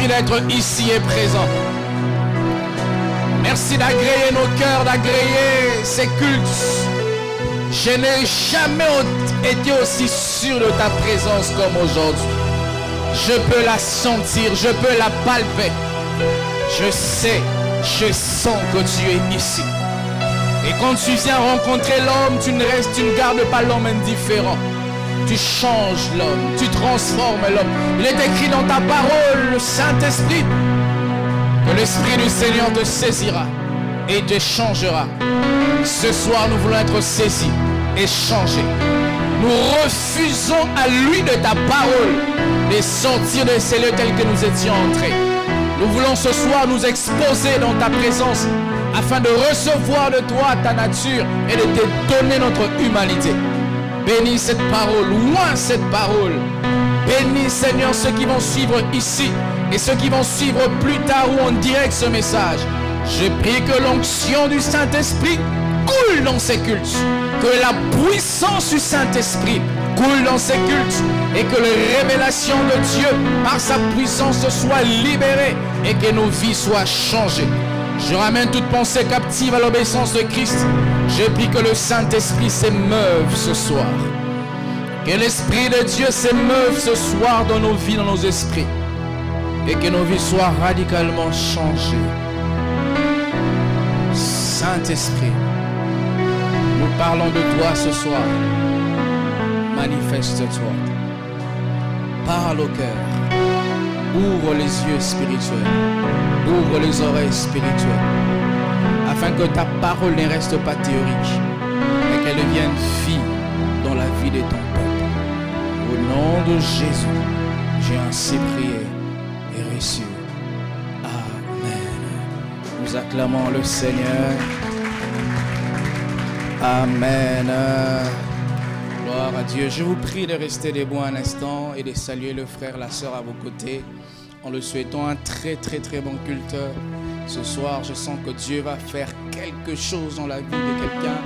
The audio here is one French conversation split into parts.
D'être ici et présent. Merci d'agréer nos cœurs, d'agréer ces cultes. Je n'ai jamais été aussi sûr de ta présence comme aujourd'hui. Je peux la sentir, je peux la palper. Je sais, je sens que tu es ici. Et quand tu viens rencontrer l'homme, tu ne gardes pas l'homme indifférent. Tu changes l'homme, tu transformes l'homme. Il est écrit dans ta parole, le Saint-Esprit, que l'Esprit du Seigneur te saisira et te changera. Ce soir, nous voulons être saisis et changés. Nous refusons à lui de ta parole de sortir de ces lieux tels que nous étions entrés. Nous voulons ce soir nous exposer dans ta présence afin de recevoir de toi ta nature et de te donner notre humanité. Bénis cette parole, loin cette parole. Bénis, Seigneur, ceux qui vont suivre ici et ceux qui vont suivre plus tard ou en direct ce message. Je prie que l'onction du Saint-Esprit coule dans ces cultes. Que la puissance du Saint-Esprit coule dans ces cultes. Et que la révélation de Dieu, par sa puissance, soit libérée et que nos vies soient changées. Je ramène toute pensée captive à l'obéissance de Christ. Je prie que le Saint-Esprit s'émeuve ce soir. Que l'Esprit de Dieu s'émeuve ce soir dans nos vies, dans nos esprits. Et que nos vies soient radicalement changées. Saint-Esprit, nous parlons de toi ce soir. Manifeste-toi. Parle au cœur. Ouvre les yeux spirituels. Ouvre les oreilles spirituelles. Afin que ta parole ne reste pas théorique, mais qu'elle devienne vie dans la vie de ton peuple. Au nom de Jésus, j'ai ainsi prié et reçu. Amen. Nous acclamons le Seigneur. Amen. Gloire à Dieu. Je vous prie de rester debout un instant et de saluer le frère, la sœur à vos côtés, en le souhaitant un très bon culte. Ce soir, je sens que Dieu va faire quelque chose dans la vie de quelqu'un.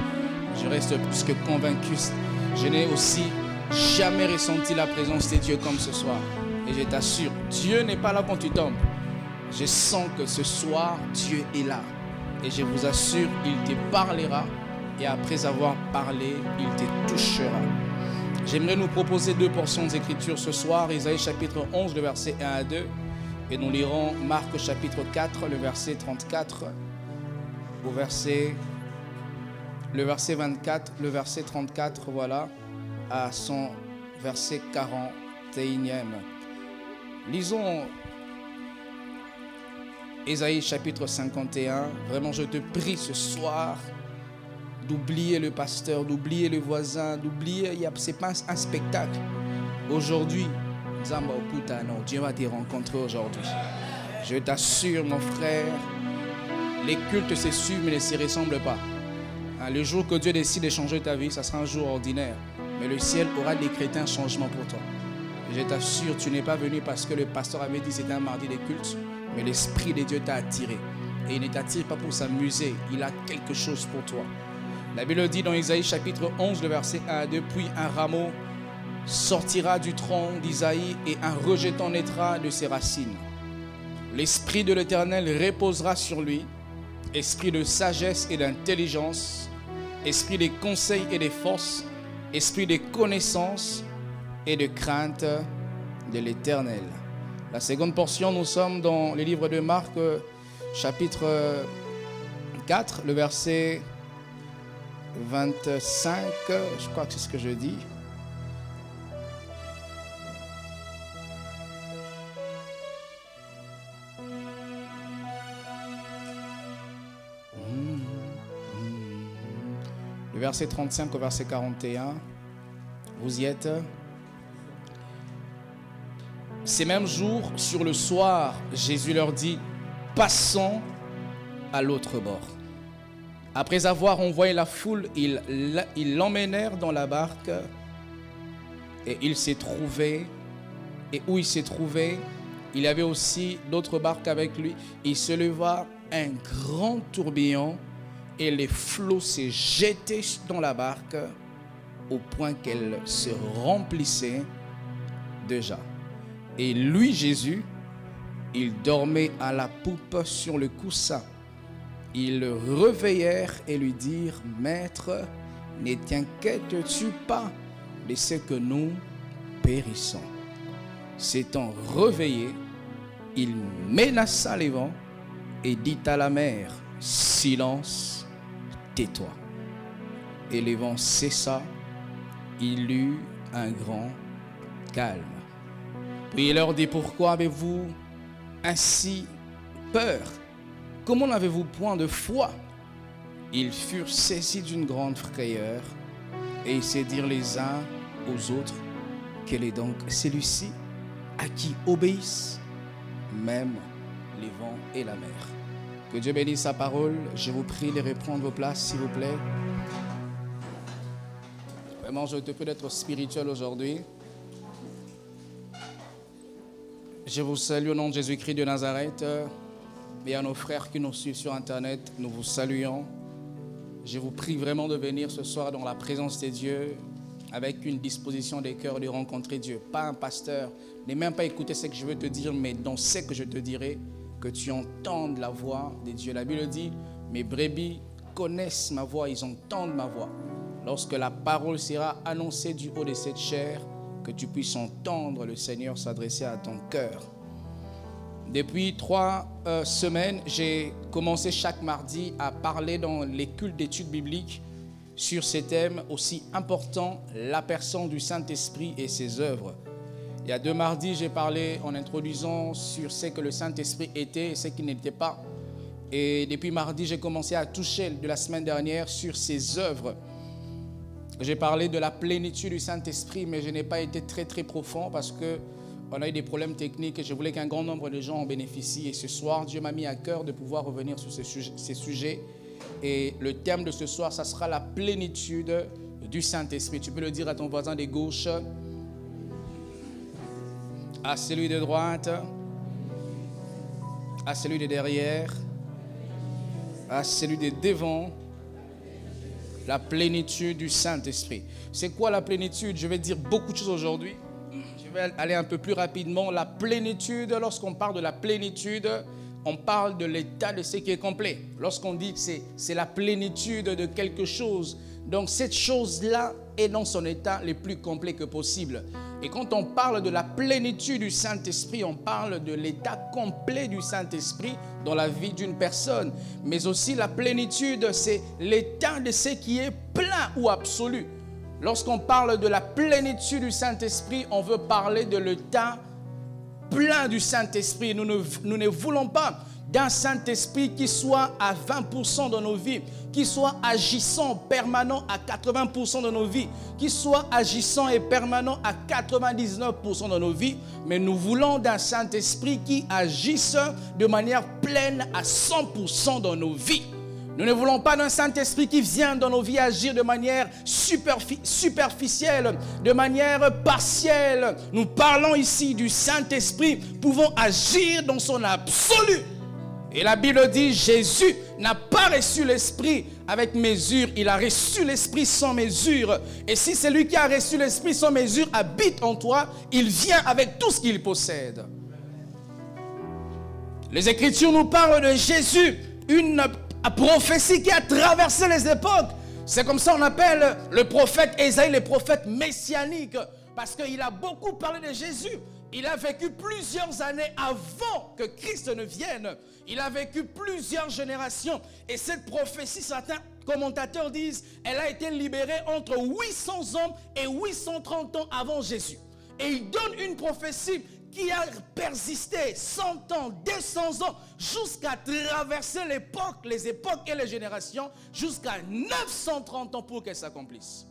Je reste plus que convaincu. Je n'ai aussi jamais ressenti la présence de Dieu comme ce soir. Et je t'assure, Dieu n'est pas là quand tu tombes. Je sens que ce soir, Dieu est là. Et je vous assure, il te parlera. Et après avoir parlé, il te touchera. J'aimerais nous proposer deux portions d'écriture ce soir. Isaïe chapitre 11, le verset 1 à 2. Et nous lirons Marc chapitre 4, le verset 34 au le verset 24, le verset 34, voilà, à son verset 41e. Lisons Isaïe chapitre 51. Vraiment, je te prie ce soir d'oublier le pasteur, d'oublier le voisin, d'oublier, ce n'est pas un spectacle. Aujourd'hui, Dieu va te rencontrer aujourd'hui. Je t'assure, mon frère, les cultes se suivent mais ne se ressemblent pas. Le jour que Dieu décide de changer ta vie, ça sera un jour ordinaire. Mais le ciel aura décrété un changement pour toi. Et je t'assure, tu n'es pas venu parce que le pasteur avait dit que c'était un mardi de culte, mais l'Esprit de Dieu t'a attiré. Et il ne t'attire pas pour s'amuser. Il a quelque chose pour toi. La Bible dit dans Isaïe chapitre 11, le verset 1 à 2, puis un rameau sortira du tronc d'Isaïe et un rejeton naîtra de ses racines. L'Esprit de l'Éternel reposera sur lui, esprit de sagesse et d'intelligence, esprit des conseils et des forces, esprit de connaissance et de crainte de l'Éternel. La seconde portion, nous sommes dans le livre de Marc, chapitre 4, le verset 25, je crois que c'est ce que je dis. Le verset 35 au verset 41, vous y êtes. Ces mêmes jours, sur le soir, Jésus leur dit, passons à l'autre bord. Après avoir envoyé la foule, ils l'emmenèrent dans la barque et il s'est trouvé, et où il s'est trouvé, il y avait aussi d'autres barques avec lui. Il se leva un grand tourbillon et les flots se jetaient dans la barque au point qu'elle se remplissait déjà. Et lui, Jésus, il dormait à la poupe sur le coussin. Ils le réveillèrent et lui dirent, « Maître, ne t'inquiètes-tu pas de ce que nous périssons ?» S'étant réveillé, il menaça les vents et dit à la mer, « Silence, tais-toi. » Et les vents cessa, il eut un grand calme. Puis il leur dit, « Pourquoi avez-vous ainsi peur? Comment n'avez-vous point de foi? » Ils furent saisis d'une grande frayeur et ils se dirent les uns aux autres, « Quel est donc celui-ci à qui obéissent même les vents et la mer? » Que Dieu bénisse sa parole. Je vous prie de reprendre vos places, s'il vous plaît. Vraiment, je te prie d'être spirituel aujourd'hui. Je vous salue au nom de Jésus-Christ de Nazareth. Et à nos frères qui nous suivent sur Internet, nous vous saluons. Je vous prie vraiment de venir ce soir dans la présence de Dieu avec une disposition des cœurs de rencontrer Dieu. Pas un pasteur, n'aie même pas écouter ce que je veux te dire, mais dans ce que je te dirai, que tu entendes la voix de Dieu. La Bible dit, mes brebis connaissent ma voix, ils entendent ma voix. Lorsque la parole sera annoncée du haut de cette chair, que tu puisses entendre le Seigneur s'adresser à ton cœur. Depuis 3 semaines, j'ai commencé chaque mardi à parler dans les cultes d'études bibliques sur ces thèmes aussi importants, la personne du Saint-Esprit et ses œuvres. Il y a 2 mardis, j'ai parlé en introduisant sur ce que le Saint-Esprit était et ce qu'il n'était pas. Et depuis mardi, j'ai commencé à toucher de la semaine dernière sur ses œuvres. J'ai parlé de la plénitude du Saint-Esprit, mais je n'ai pas été très profond parce qu'on a eu des problèmes techniques et je voulais qu'un grand nombre de gens en bénéficient. Et ce soir, Dieu m'a mis à cœur de pouvoir revenir sur ces sujets. Et le thème de ce soir, ça sera la plénitude du Saint-Esprit. Tu peux le dire à ton voisin de gauche, à celui de droite, à celui de derrière, à celui de devant. La plénitude du Saint-Esprit. C'est quoi la plénitude? Je vais dire beaucoup de choses aujourd'hui. Je vais aller un peu plus rapidement. La plénitude, lorsqu'on parle de la plénitude, on parle de l'état de ce qui est complet. Lorsqu'on dit que c'est la plénitude de quelque chose, donc cette chose-là est dans son état le plus complet que possible. Et quand on parle de la plénitude du Saint-Esprit, on parle de l'état complet du Saint-Esprit dans la vie d'une personne. Mais aussi la plénitude, c'est l'état de ce qui est plein ou absolu. Lorsqu'on parle de la plénitude du Saint-Esprit, on veut parler de l'état plein du Saint-Esprit. Nous ne voulons pas d'un Saint-Esprit qui soit à 20% dans nos vies, qui soit agissant, permanent à 80% dans nos vies, qui soit agissant et permanent à 99% dans nos vies, mais nous voulons d'un Saint-Esprit qui agisse de manière pleine à 100% dans nos vies. Nous ne voulons pas d'un Saint-Esprit qui vient dans nos vies agir de manière superficielle, de manière partielle. Nous parlons ici du Saint-Esprit pouvant agir dans son absolu. Et la Bible dit, Jésus n'a pas reçu l'Esprit avec mesure, il a reçu l'Esprit sans mesure. Et si celui qui a reçu l'Esprit sans mesure habite en toi, il vient avec tout ce qu'il possède. Les Écritures nous parlent de Jésus, une prophétie qui a traversé les époques. C'est comme ça qu'on appelle le prophète Ésaïe, le prophète messianique, parce qu'il a beaucoup parlé de Jésus. Il a vécu plusieurs années avant que Christ ne vienne. Il a vécu plusieurs générations. Et cette prophétie, certains commentateurs disent, elle a été libérée entre 800 ans et 830 ans avant Jésus. Et il donne une prophétie qui a persisté 100 ans, 200 ans, jusqu'à traverser les époques et les générations, jusqu'à 930 ans pour qu'elle s'accomplisse.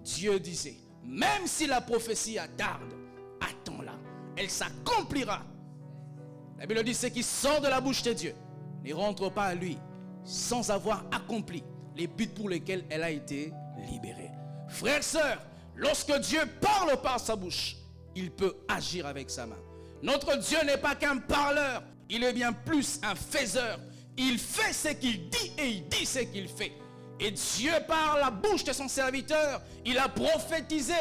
Dieu disait, même si la prophétie attarde, attends-la. Elle s'accomplira. La Bible dit, ce qui sort de la bouche de Dieu ne rentre pas à lui sans avoir accompli les buts pour lesquels elle a été libérée. Frères, sœurs, lorsque Dieu parle par sa bouche, il peut agir avec sa main. Notre Dieu n'est pas qu'un parleur, il est bien plus un faiseur. Il fait ce qu'il dit et il dit ce qu'il fait. Et Dieu, par la bouche de son serviteur, il a prophétisé.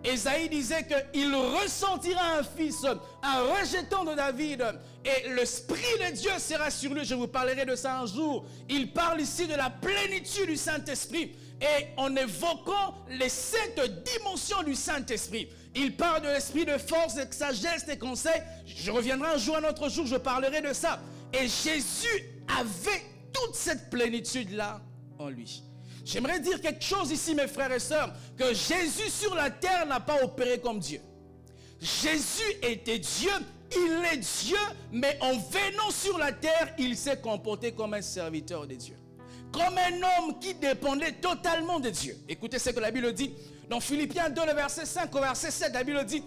Ésaïe disait qu'il ressentira un fils, un rejeton de David, et l'Esprit de Dieu sera sur lui. Je vous parlerai de ça un jour. Il parle ici de la plénitude du Saint-Esprit, et en évoquant les 7 dimensions du Saint-Esprit. Il parle de l'esprit de force, de sagesse, de conseil. Je reviendrai un jour, un autre jour, je parlerai de ça. Et Jésus avait toute cette plénitude-là en lui. J'aimerais dire quelque chose ici, mes frères et sœurs, que Jésus sur la terre n'a pas opéré comme Dieu. Jésus était Dieu, il est Dieu, mais en venant sur la terre, il s'est comporté comme un serviteur de Dieu. Comme un homme qui dépendait totalement de Dieu. Écoutez ce que la Bible dit. Dans Philippiens 2, le verset 5 au verset 7, la Bible dit,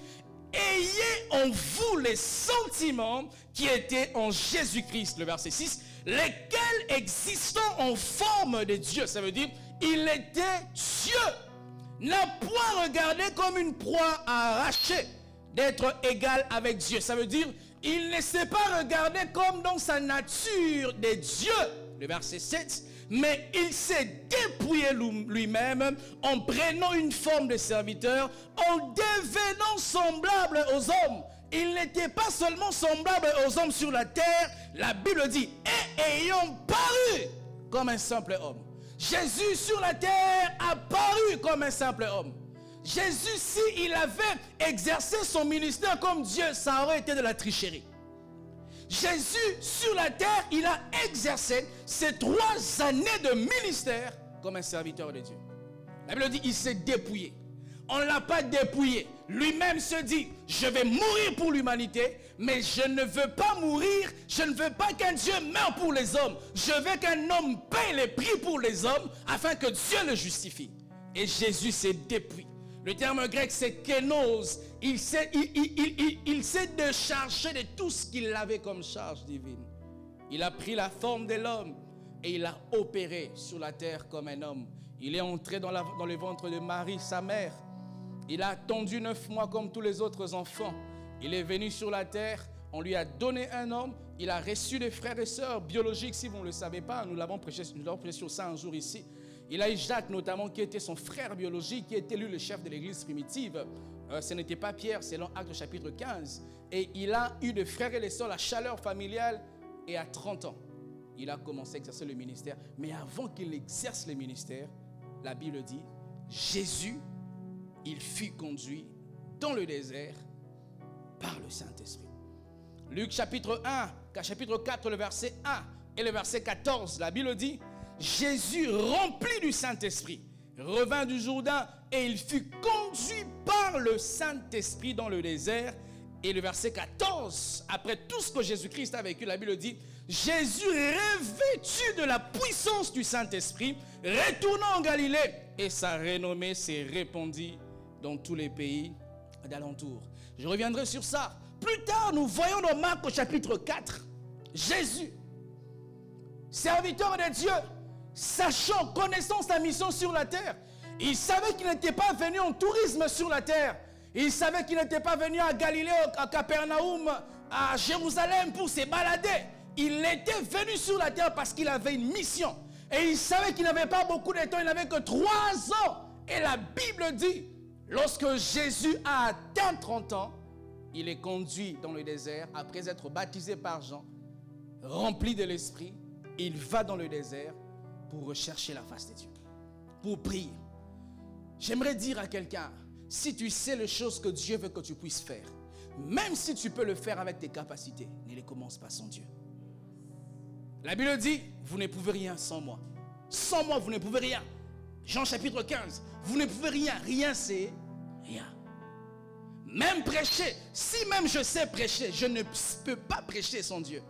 ayez en vous les sentiments qui étaient en Jésus-Christ, le verset 6, lesquels existant en forme de Dieu. Ça veut dire, il était Dieu. N'a point regardé comme une proie à arracher d'être égal avec Dieu. Ça veut dire, il ne s'est pas regardé comme dans sa nature de Dieu. Le verset 7, mais il s'est dépouillé lui-même en prenant une forme de serviteur, en devenant semblable aux hommes. Il n'était pas seulement semblable aux hommes sur la terre, la Bible dit, et ayant paru comme un simple homme. Jésus sur la terre a paru comme un simple homme. Jésus, s'il avait exercé son ministère comme Dieu, ça aurait été de la tricherie. Jésus, sur la terre, il a exercé ces 3 années de ministère comme un serviteur de Dieu. La Bible dit, il s'est dépouillé. On ne l'a pas dépouillé. Lui-même se dit, je vais mourir pour l'humanité, mais je ne veux pas mourir, je ne veux pas qu'un Dieu meure pour les hommes. Je veux qu'un homme paie les prix pour les hommes, afin que Dieu le justifie. Et Jésus s'est dépouillé. Le terme grec, c'est kénos. Il s'est déchargé de tout ce qu'il avait comme charge divine. Il a pris la forme de l'homme et il a opéré sur la terre comme un homme. Il est entré dans le ventre de Marie, sa mère. Il a attendu 9 mois comme tous les autres enfants. Il est venu sur la terre. On lui a donné un homme. Il a reçu des frères et sœurs biologiques, si vous ne le savez pas. Nous l'avons prêché sur ça un jour ici. Il a eu Jacques notamment qui était son frère biologique, qui était lui le chef de l'église primitive. Ce n'était pas Pierre, c'est dans Actes chapitre 15. Et il a eu des frères et des sœurs, la chaleur familiale. Et à 30 ans, il a commencé à exercer le ministère. Mais avant qu'il exerce le ministère, la Bible dit, Jésus, il fut conduit dans le désert par le Saint-Esprit. Luc chapitre 1, chapitre 4, le verset 1 et le verset 14, la Bible dit, Jésus, rempli du Saint-Esprit, revint du Jourdain et il fut conduit par le Saint-Esprit dans le désert. Et le verset 14, après tout ce que Jésus-Christ a vécu, la Bible dit, Jésus, revêtu de la puissance du Saint-Esprit, retourna en Galilée et sa renommée s'est répandue dans tous les pays d'alentour. Je reviendrai sur ça. Plus tard, nous voyons dans Marc au chapitre 4, Jésus, serviteur de Dieu, sachant, connaissant sa mission sur la terre, il savait qu'il n'était pas venu en tourisme sur la terre. Il savait qu'il n'était pas venu à Galilée, à Capernaum, à Jérusalem pour se balader. il était venu sur la terre parce qu'il avait une mission. Et il savait qu'il n'avait pas beaucoup de temps, il n'avait que 3 ans. Et la Bible dit, lorsque Jésus a atteint 30 ans, il est conduit dans le désert, après être baptisé par Jean, rempli de l'Esprit, il va dans le désert pour rechercher la face de Dieu, pour prier. J'aimerais dire à quelqu'un, si tu sais les choses que Dieu veut que tu puisses faire, même si tu peux le faire avec tes capacités, ne les commence pas sans Dieu. La Bible dit, vous ne pouvez rien sans moi. Sans moi, vous ne pouvez rien. Jean chapitre 15, vous ne pouvez rien. Rien, c'est rien. Même prêcher, si même je sais prêcher, je ne peux pas prêcher sans Dieu.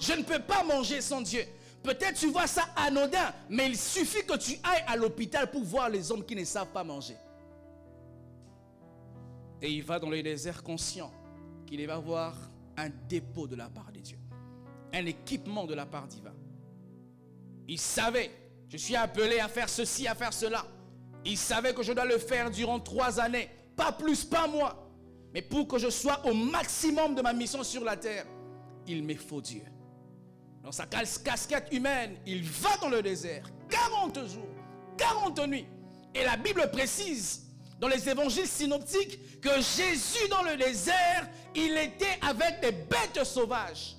Je ne peux pas manger sans Dieu. Peut-être tu vois ça anodin, mais il suffit que tu ailles à l'hôpital pour voir les hommes qui ne savent pas manger. Et il va dans le désert conscient qu'il va avoir un dépôt de la part de Dieu. Un équipement de la part divin. Il savait, je suis appelé à faire ceci, à faire cela. Il savait que je dois le faire durant 3 années. Pas plus, pas moins. Mais pour que je sois au maximum de ma mission sur la terre, il me faut Dieu. Dans sa casquette humaine, il va dans le désert 40 jours, 40 nuits. Et la Bible précise dans les évangiles synoptiques que Jésus dans le désert, il était avec des bêtes sauvages,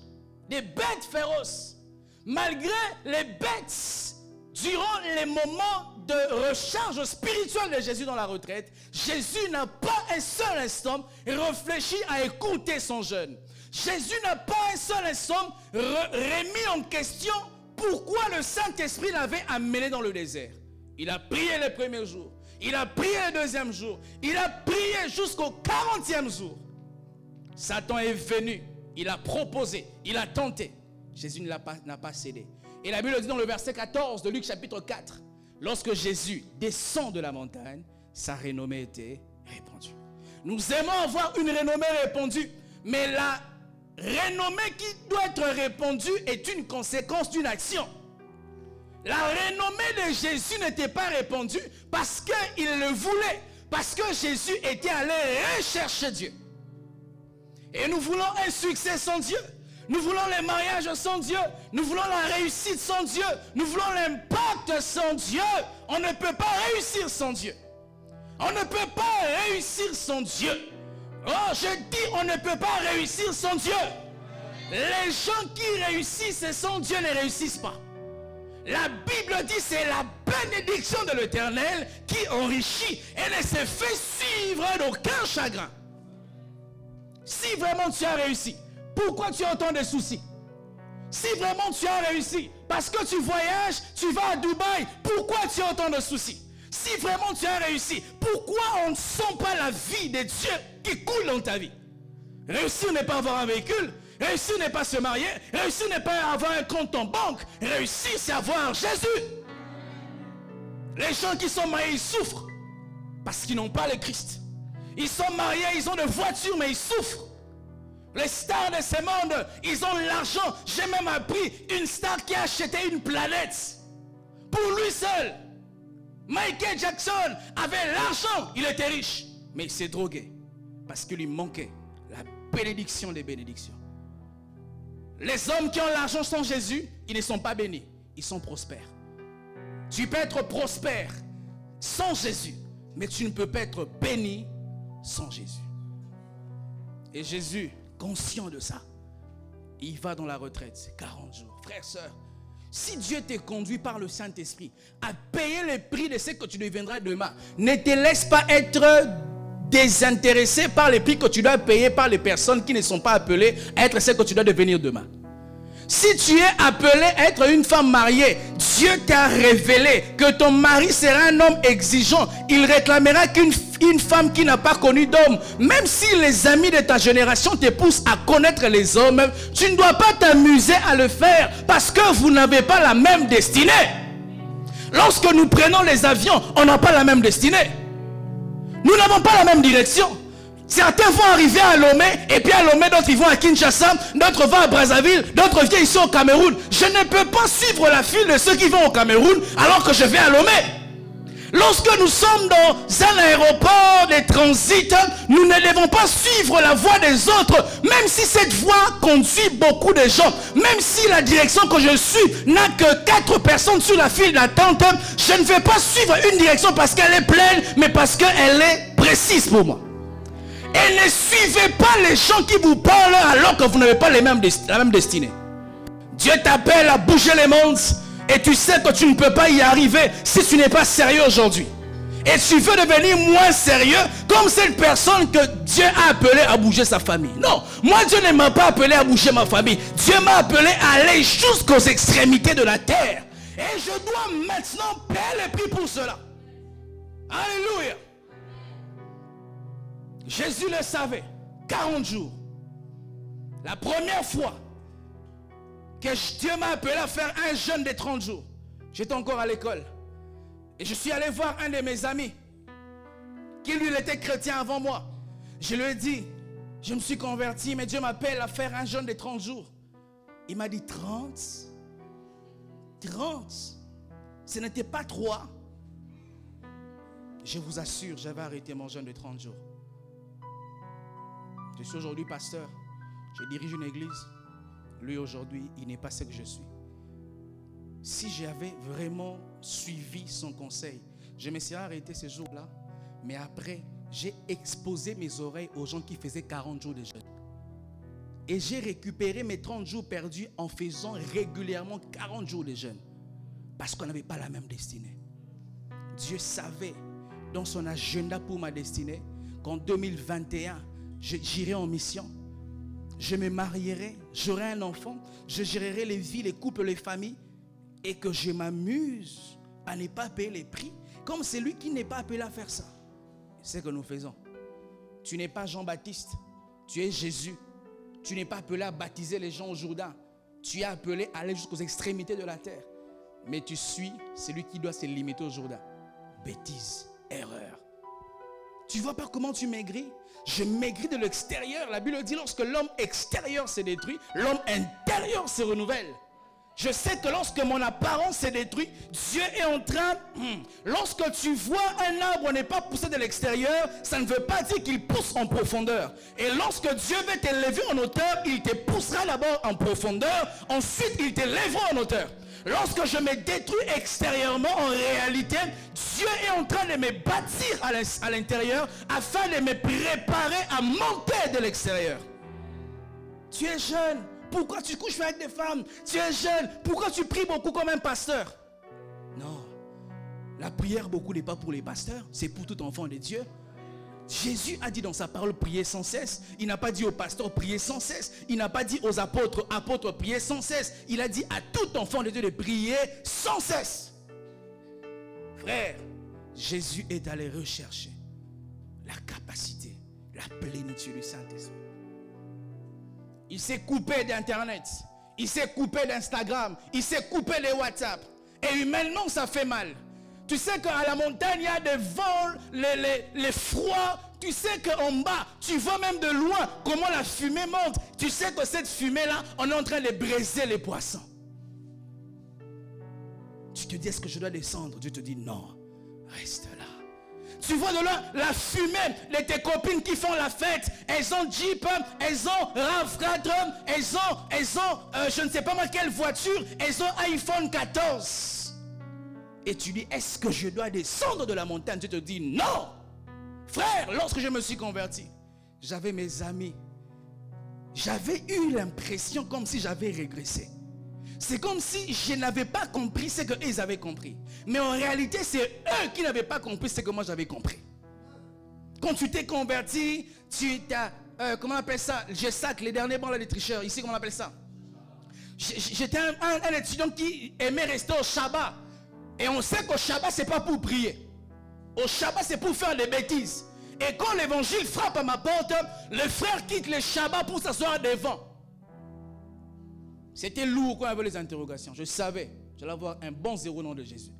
des bêtes féroces. Malgré les bêtes, durant les moments de recharge spirituelle de Jésus dans la retraite, Jésus n'a pas un seul instant réfléchi à écouter son jeûne. Jésus n'a pas un seul instant remis en question pourquoi le Saint-Esprit l'avait amené dans le désert. Il a prié le premier jour, il a prié le deuxième jour, il a prié jusqu'au 40e jour. Satan est venu, il a proposé, il a tenté. Jésus n'a pas cédé. Et la Bible dit dans le verset 14 de Luc chapitre 4, lorsque Jésus descend de la montagne, sa renommée était répandue. Nous aimons avoir une renommée répandue, mais la renommée qui doit être répandue est une conséquence d'une action. La renommée de Jésus n'était pas répandue parce qu'il le voulait, parce que Jésus était allé rechercher Dieu. Et nous voulons un succès sans Dieu. Nous voulons les mariages sans Dieu. Nous voulons la réussite sans Dieu. Nous voulons l'impact sans Dieu. On ne peut pas réussir sans Dieu. On ne peut pas réussir sans Dieu. Oh, je dis, on ne peut pas réussir sans Dieu. Les gens qui réussissent sans Dieu ne réussissent pas. La Bible dit, c'est la bénédiction de l'Éternel qui enrichit et ne se fait suivre d'aucun chagrin. Si vraiment tu as réussi, pourquoi tu as autant de soucis? Si vraiment tu as réussi, parce que tu voyages, tu vas à Dubaï, pourquoi tu as autant de soucis? Si vraiment tu as réussi, pourquoi on ne sent pas la vie de Dieu qui coule dans ta vie? Réussir n'est pas avoir un véhicule, réussir n'est pas se marier, réussir n'est pas avoir un compte en banque, réussir c'est avoir Jésus. Les gens qui sont mariés, ils souffrent parce qu'ils n'ont pas le Christ. Ils sont mariés, ils ont des voitures, mais ils souffrent. Les stars de ce monde, ils ont l'argent. J'ai même appris une star qui a acheté une planète pour lui seul. Michael Jackson avait l'argent, il était riche, mais il s'est drogué parce qu'il lui manquait la bénédiction des bénédictions. Les hommes qui ont l'argent sans Jésus, ils ne sont pas bénis, ils sont prospères. Tu peux être prospère sans Jésus, mais tu ne peux pas être béni sans Jésus. Et Jésus, conscient de ça, il va dans la retraite, 40 jours. Frères, sœurs, si Dieu t'est conduit par le Saint-Esprit à payer le prix de ce que tu deviendras demain, ne te laisse pas être désintéressé par les prix que tu dois payer par les personnes qui ne sont pas appelées à être ce que tu dois devenir demain. Si tu es appelé à être une femme mariée, Dieu t'a révélé que ton mari sera un homme exigeant. Il réclamera qu'une femme qui n'a pas connu d'homme. Même si les amis de ta génération te poussent à connaître les hommes, tu ne dois pas t'amuser à le faire parce que vous n'avez pas la même destinée. Lorsque nous prenons les avions, on n'a pas la même destinée. Nous n'avons pas la même direction. Certains vont arriver à Lomé, et puis à Lomé, d'autres ils vont à Kinshasa, d'autres vont à Brazzaville, d'autres viennent ici au Cameroun. Je ne peux pas suivre la file de ceux qui vont au Cameroun alors que je vais à Lomé. Lorsque nous sommes dans un aéroport de transit, nous ne devons pas suivre la voie des autres, même si cette voie conduit beaucoup de gens. Même si la direction que je suis n'a que 4 personnes sur la file d'attente, je ne vais pas suivre une direction parce qu'elle est pleine, mais parce qu'elle est précise pour moi. Et ne suivez pas les gens qui vous parlent alors que vous n'avez pas la même destinée. Dieu t'appelle à bouger les mondes et tu sais que tu ne peux pas y arriver si tu n'es pas sérieux aujourd'hui. Et tu veux devenir moins sérieux comme cette personne que Dieu a appelé à bouger sa famille. Non, moi Dieu ne m'a pas appelé à bouger ma famille. Dieu m'a appelé à aller jusqu'aux extrémités de la terre. Et je dois maintenant payer le prix pour cela. Alléluia. Jésus le savait. 40 jours. La première fois que Dieu m'a appelé à faire un jeûne de 30 jours. J'étais encore à l'école. Et je suis allé voir un de mes amis qui lui était chrétien avant moi. Je lui ai dit, je me suis converti, mais Dieu m'appelle à faire un jeûne de 30 jours. Il m'a dit 30. 30. Ce n'était pas 3. Je vous assure, j'avais arrêté mon jeûne de 30 jours. Je suis aujourd'hui pasteur. Je dirige une église. Lui aujourd'hui, il n'est pas ce que je suis. Si j'avais vraiment suivi son conseil, je me serais arrêté ce jour-là. Mais après, j'ai exposé mes oreilles aux gens qui faisaient 40 jours de jeûne. Et j'ai récupéré mes 30 jours perdus en faisant régulièrement 40 jours de jeûne. Parce qu'on n'avait pas la même destinée. Dieu savait dans son agenda pour ma destinée qu'en 2021, j'irai en mission. Je me marierai, j'aurai un enfant, je gérerai les vies, les couples, les familles. Et que je m'amuse à ne pas payer les prix. Comme c'est lui qui n'est pas appelé à faire ça. C'est ce que nous faisons. Tu n'es pas Jean-Baptiste. Tu es Jésus. Tu n'es pas appelé à baptiser les gens au Jourdain. Tu es appelé à aller jusqu'aux extrémités de la terre. Mais tu suis celui qui doit se limiter au Jourdain. Bêtise, erreur. Tu ne vois pas comment tu maigris? Je maigris de l'extérieur. La Bible dit lorsque l'homme extérieur se détruit, l'homme intérieur se renouvelle. Je sais que lorsque mon apparence s'est détruite, Dieu est en train... Lorsque tu vois un arbre n'est pas poussé de l'extérieur, ça ne veut pas dire qu'il pousse en profondeur. Et lorsque Dieu veut t'élever en hauteur, il te poussera d'abord en profondeur, ensuite il t'élèvera en hauteur. Lorsque je me détruis extérieurement, en réalité, Dieu est en train de me bâtir à l'intérieur afin de me préparer à monter de l'extérieur. Tu es jeune. Pourquoi tu couches avec des femmes? Tu es jeune. Pourquoi tu pries beaucoup comme un pasteur? Non. La prière beaucoup n'est pas pour les pasteurs. C'est pour tout enfant de Dieu. Jésus a dit dans sa parole prier sans cesse. Il n'a pas dit aux pasteurs prier sans cesse. Il n'a pas dit aux apôtres prier sans cesse. Il a dit à tout enfant de Dieu de prier sans cesse. Frère, Jésus est allé rechercher la capacité, la plénitude du Saint-Esprit. Il s'est coupé d'Internet. Il s'est coupé d'Instagram. Il s'est coupé de WhatsApp. Et humainement, ça fait mal. Tu sais qu'à la montagne, il y a des vents, les froids. Tu sais qu'en bas, tu vois même de loin comment la fumée monte. Tu sais que cette fumée-là, on est en train de briser les poissons. Tu te dis, est-ce que je dois descendre? Dieu te dit, non, reste là. Tu vois de loin la fumée de tes copines qui font la fête. Elles ont Jeep, elles ont RAV4, elles ont je ne sais pas moi quelle voiture, elles ont iPhone 14. Et tu dis, est-ce que je dois descendre de la montagne? Tu te dis, non. Frère, lorsque je me suis converti, j'avais mes amis. J'avais eu l'impression comme si j'avais régressé. C'est comme si je n'avais pas compris ce qu'ils avaient compris. Mais en réalité, c'est eux qui n'avaient pas compris ce que moi j'avais compris. Quand tu t'es converti, tu t'as... comment on appelle ça? Je sac les derniers bancs des tricheurs. Ici, comment on appelle ça? J'étais un étudiant qui aimait rester au Shabbat. Et on sait qu'au Shabbat, ce n'est pas pour prier. Au Shabbat, c'est pour faire des bêtises. Et quand l'évangile frappe à ma porte, le frère quitte le Shabbat pour s'asseoir devant. C'était lourd quand il y avait les interrogations. Je savais, j'allais avoir un bon 0 au nom de Jésus.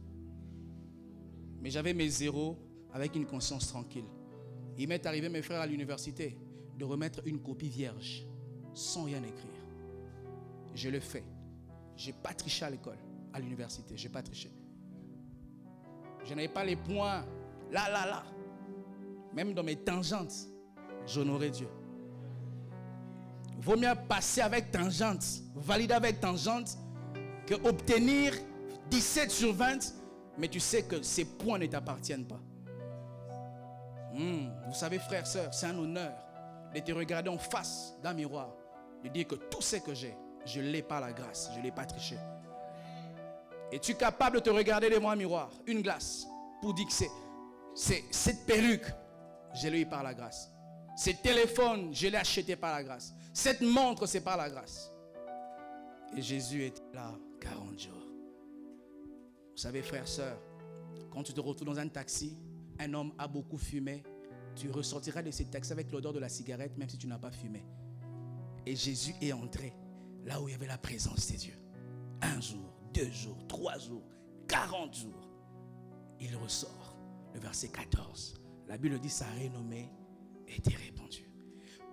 Mais j'avais mes 0 avec une conscience tranquille. Il m'est arrivé, mes frères, à l'université, de remettre une copie vierge, sans rien écrire. Je le fais. Je n'ai pas triché à l'école, à l'université. Je n'ai pas triché. Je n'avais pas les points. Là. Même dans mes tangentes, j'honorais Dieu. Vaut mieux passer avec tangente, valider avec tangente, que obtenir 17 sur 20, mais tu sais que ces points ne t'appartiennent pas. Vous savez, frères, sœurs, c'est un honneur de te regarder en face d'un miroir, de dire que tout ce que j'ai, je l'ai par la grâce, je ne l'ai pas triché. Es-tu capable de te regarder devant un miroir, une glace, pour dire que c'est cette perruque, je l'ai eu par la grâce. Ce téléphone, je l'ai acheté par la grâce. Cette montre, c'est par la grâce. Et Jésus était là 40 jours. Vous savez, frères, sœurs, quand tu te retrouves dans un taxi, un homme a beaucoup fumé, tu ressortiras de ces taxis avec l'odeur de la cigarette, même si tu n'as pas fumé. Et Jésus est entré là où il y avait la présence de Dieu. 1 jour, 2 jours, 3 jours, 40 jours. Il ressort. Le verset 14. La Bible dit sa renommée était répandue.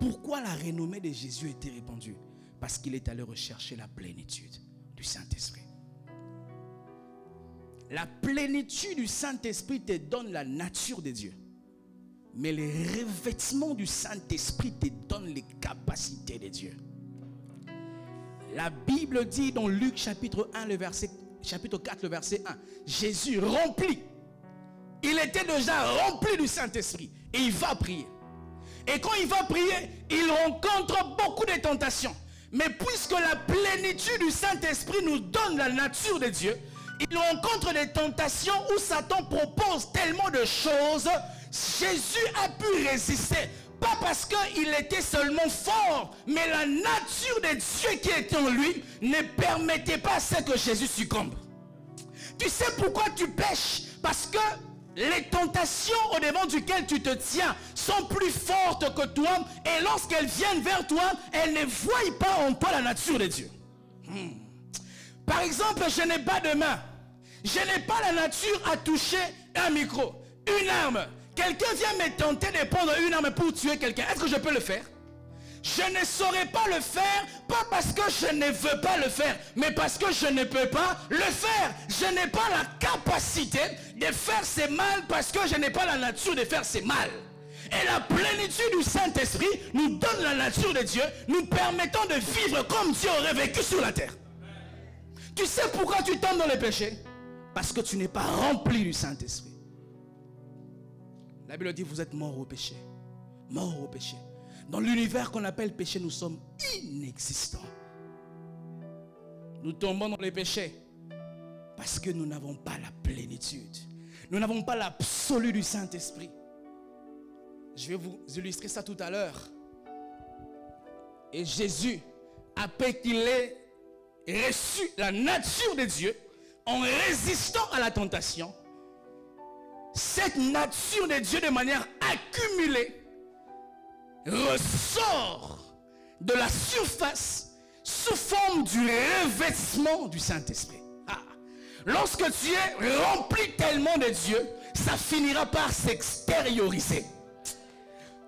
Pourquoi la renommée de Jésus était répandue? Parce qu'il est allé rechercher la plénitude du Saint-Esprit. La plénitude du Saint-Esprit te donne la nature de Dieu. Mais les revêtements du Saint-Esprit te donnent les capacités de Dieu. La Bible dit dans Luc chapitre 4, le verset 1, Jésus rempli. Il était déjà rempli du Saint-Esprit. Et il va prier. Et quand il va prier, il rencontre beaucoup de tentations. Mais puisque la plénitude du Saint-Esprit nous donne la nature de Dieu, il rencontre des tentations où Satan propose tellement de choses. Jésus a pu résister. Pas parce qu'il était seulement fort, mais la nature de Dieu qui était en lui ne permettait pas à ce que Jésus succombe. Tu sais pourquoi tu pêches? Parce que les tentations au-devant duquel tu te tiens sont plus fortes que toi. Et lorsqu'elles viennent vers toi, elles ne voient pas en toi la nature de Dieu. Par exemple, je n'ai pas de main. Je n'ai pas la nature à toucher un micro, une arme. Quelqu'un vient me tenter de prendre une arme pour tuer quelqu'un. Est-ce que je peux le faire? Je ne saurais pas le faire, pas parce que je ne veux pas le faire, mais parce que je ne peux pas le faire. Je n'ai pas la capacité de faire ce mal parce que je n'ai pas la nature de faire ce mal. Et la plénitude du Saint-Esprit nous donne la nature de Dieu, nous permettant de vivre comme Dieu aurait vécu sur la terre. Tu sais pourquoi tu tombes dans le péché? Parce que tu n'es pas rempli du Saint-Esprit. La Bible dit, vous êtes morts au péché. Morts au péché. Dans l'univers qu'on appelle péché, nous sommes inexistants. Nous tombons dans le péché parce que nous n'avons pas la plénitude. Nous n'avons pas l'absolu du Saint-Esprit. Je vais vous illustrer ça tout à l'heure. Et Jésus, après qu'il ait reçu la nature de Dieu, en résistant à la tentation, cette nature de Dieu de manière accumulée ressort de la surface sous forme du revêtement du Saint-Esprit. Lorsque tu es rempli tellement de Dieu, ça finira par s'extérioriser.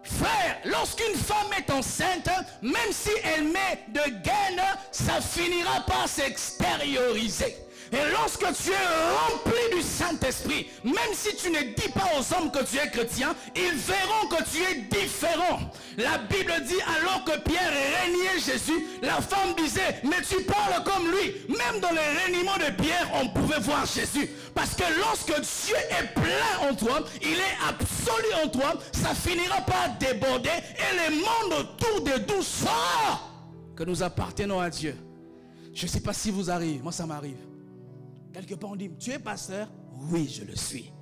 Frère, lorsqu'une femme est enceinte, même si elle met de gaines, ça finira par s'extérioriser. Et lorsque tu es rempli du Saint-Esprit, même si tu ne dis pas aux hommes que tu es chrétien, ils verront que tu es différent. La Bible dit, alors que Pierre régnait Jésus, la femme disait, mais tu parles comme lui. Même dans le régnement de Pierre, on pouvait voir Jésus. Parce que lorsque Dieu est plein en toi, il est absolu en toi, ça finira par déborder et le monde autour de nous saura que nous appartenons à Dieu. Je ne sais pas si vous arrivez, moi ça m'arrive. Quelque part on dit, tu es pasteur? Oui, je le suis.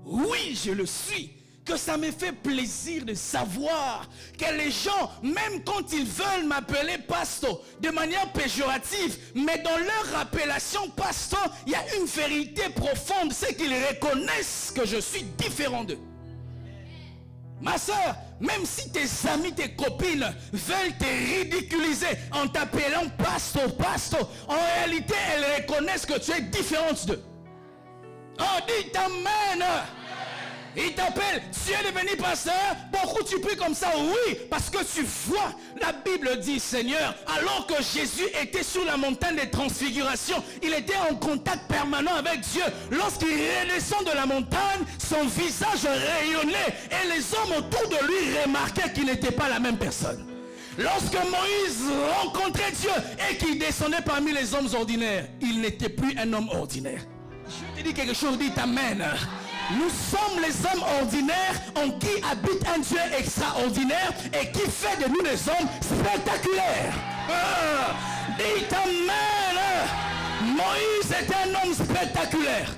Oui, je le suis. Que ça me fait plaisir de savoir que les gens, même quand ils veulent m'appeler pasteur de manière péjorative, mais dans leur appellation pasteur, il y a une vérité profonde, c'est qu'ils reconnaissent que je suis différent d'eux. Ma soeur, même si tes amis, tes copines veulent te ridiculiser en t'appelant pasteur, en réalité, elles reconnaissent que tu es différente d'eux. Oh, dites amen. Il t'appelle, tu es devenu pasteur. Beaucoup tu pries comme ça, oui, parce que tu vois, la Bible dit, Seigneur, alors que Jésus était sur la montagne des transfigurations, il était en contact permanent avec Dieu. Lorsqu'il redescend de la montagne, son visage rayonnait et les hommes autour de lui remarquaient qu'il n'était pas la même personne. Lorsque Moïse rencontrait Dieu et qu'il descendait parmi les hommes ordinaires, il n'était plus un homme ordinaire. Je te dis quelque chose, dis Amen. Nous sommes les hommes ordinaires en qui habite un Dieu extraordinaire et qui fait de nous des hommes spectaculaires. Dis Amen. Moïse est un homme spectaculaire.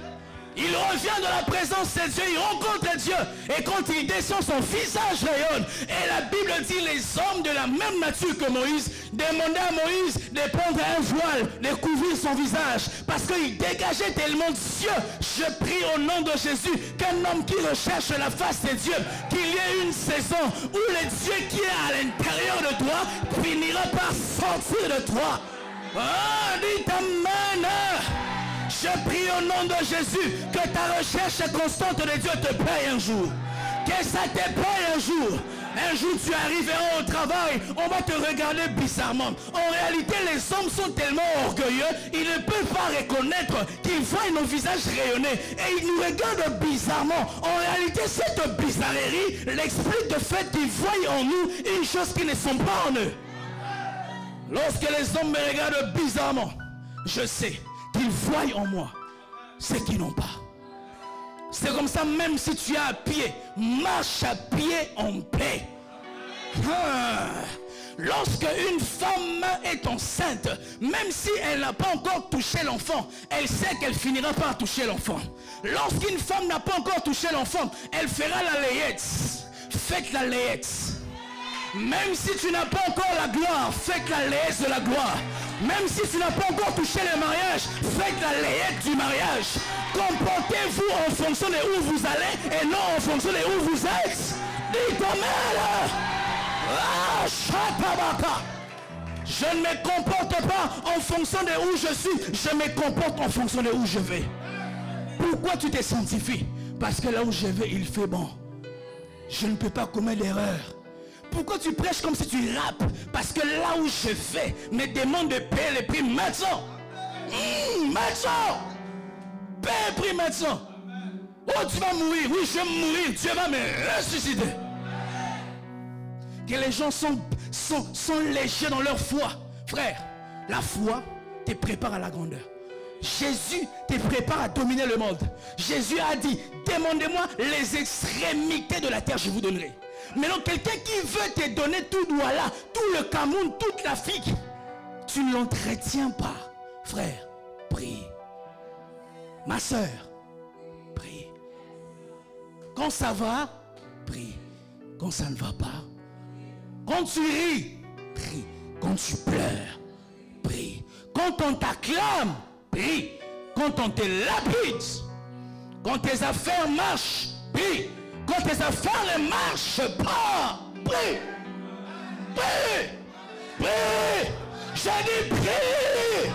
Il revient de la présence de Dieu, il rencontre Dieu. Et quand il descend, son visage rayonne. Et la Bible dit, les hommes de la même nature que Moïse demandaient à Moïse de prendre un voile, de couvrir son visage. Parce qu'il dégageait tellement Dieu. Je prie au nom de Jésus qu'un homme qui recherche la face de Dieu, qu'il y ait une saison où le Dieu qui est à l'intérieur de toi finira par sortir de toi. Dis Amen. Je prie au nom de Jésus que ta recherche constante de Dieu te paye un jour. Que ça te paye un jour. Un jour tu arriveras au travail, on va te regarder bizarrement. En réalité, les hommes sont tellement orgueilleux, ils ne peuvent pas reconnaître qu'ils voient nos visages rayonner. Et ils nous regardent bizarrement. En réalité, cette bizarrerie l'explique le fait qu'ils voient en nous une chose qui ne sont pas en eux. Lorsque les hommes me regardent bizarrement, je sais qu'ils voient en moi ce qu'ils n'ont pas. C'est comme ça, même si tu es à pied, marche à pied en paix. Lorsque une femme est enceinte, même si elle n'a pas encore touché l'enfant, elle sait qu'elle finira par toucher l'enfant. Lorsqu'une femme n'a pas encore touché l'enfant, elle fera la layette. Faites la layette. Même si tu n'as pas encore la gloire, faites la layette de la gloire. Même si tu n'as pas encore touché le mariage, faites la layette du mariage. Comportez-vous en fonction de où vous allez et non en fonction de où vous êtes. Dites Amen. Je ne me comporte pas en fonction de où je suis, je me comporte en fonction de où je vais. Pourquoi tu te sanctifies? Parce que là où je vais, il fait bon. Je ne peux pas commettre d'erreur. Pourquoi tu prêches comme si tu rappes? Parce que là où je vais, me demande de payer le prix maintenant. Maintenant. Paye le prix maintenant. Oh, tu vas mourir. Oui, je vais mourir. Dieu va me ressusciter. Que les gens sont légers dans leur foi. Frère, la foi te prépare à la grandeur. Jésus te prépare à dominer le monde. Jésus a dit, demandez-moi les extrémités de la terre, je vous donnerai. Maintenant, quelqu'un qui veut te donner tout Douala, tout le Cameroun, toute l'Afrique, tu ne l'entretiens pas. Frère, prie. Ma soeur, prie. Quand ça va, prie. Quand ça ne va pas, quand tu ris, prie. Quand tu pleures, prie. Quand on t'acclame, prie. Quand on te lapide, quand tes affaires marchent, prie. Quand tes affaires ne marchent pas, prie. Prie. Prie. J'ai dit prie.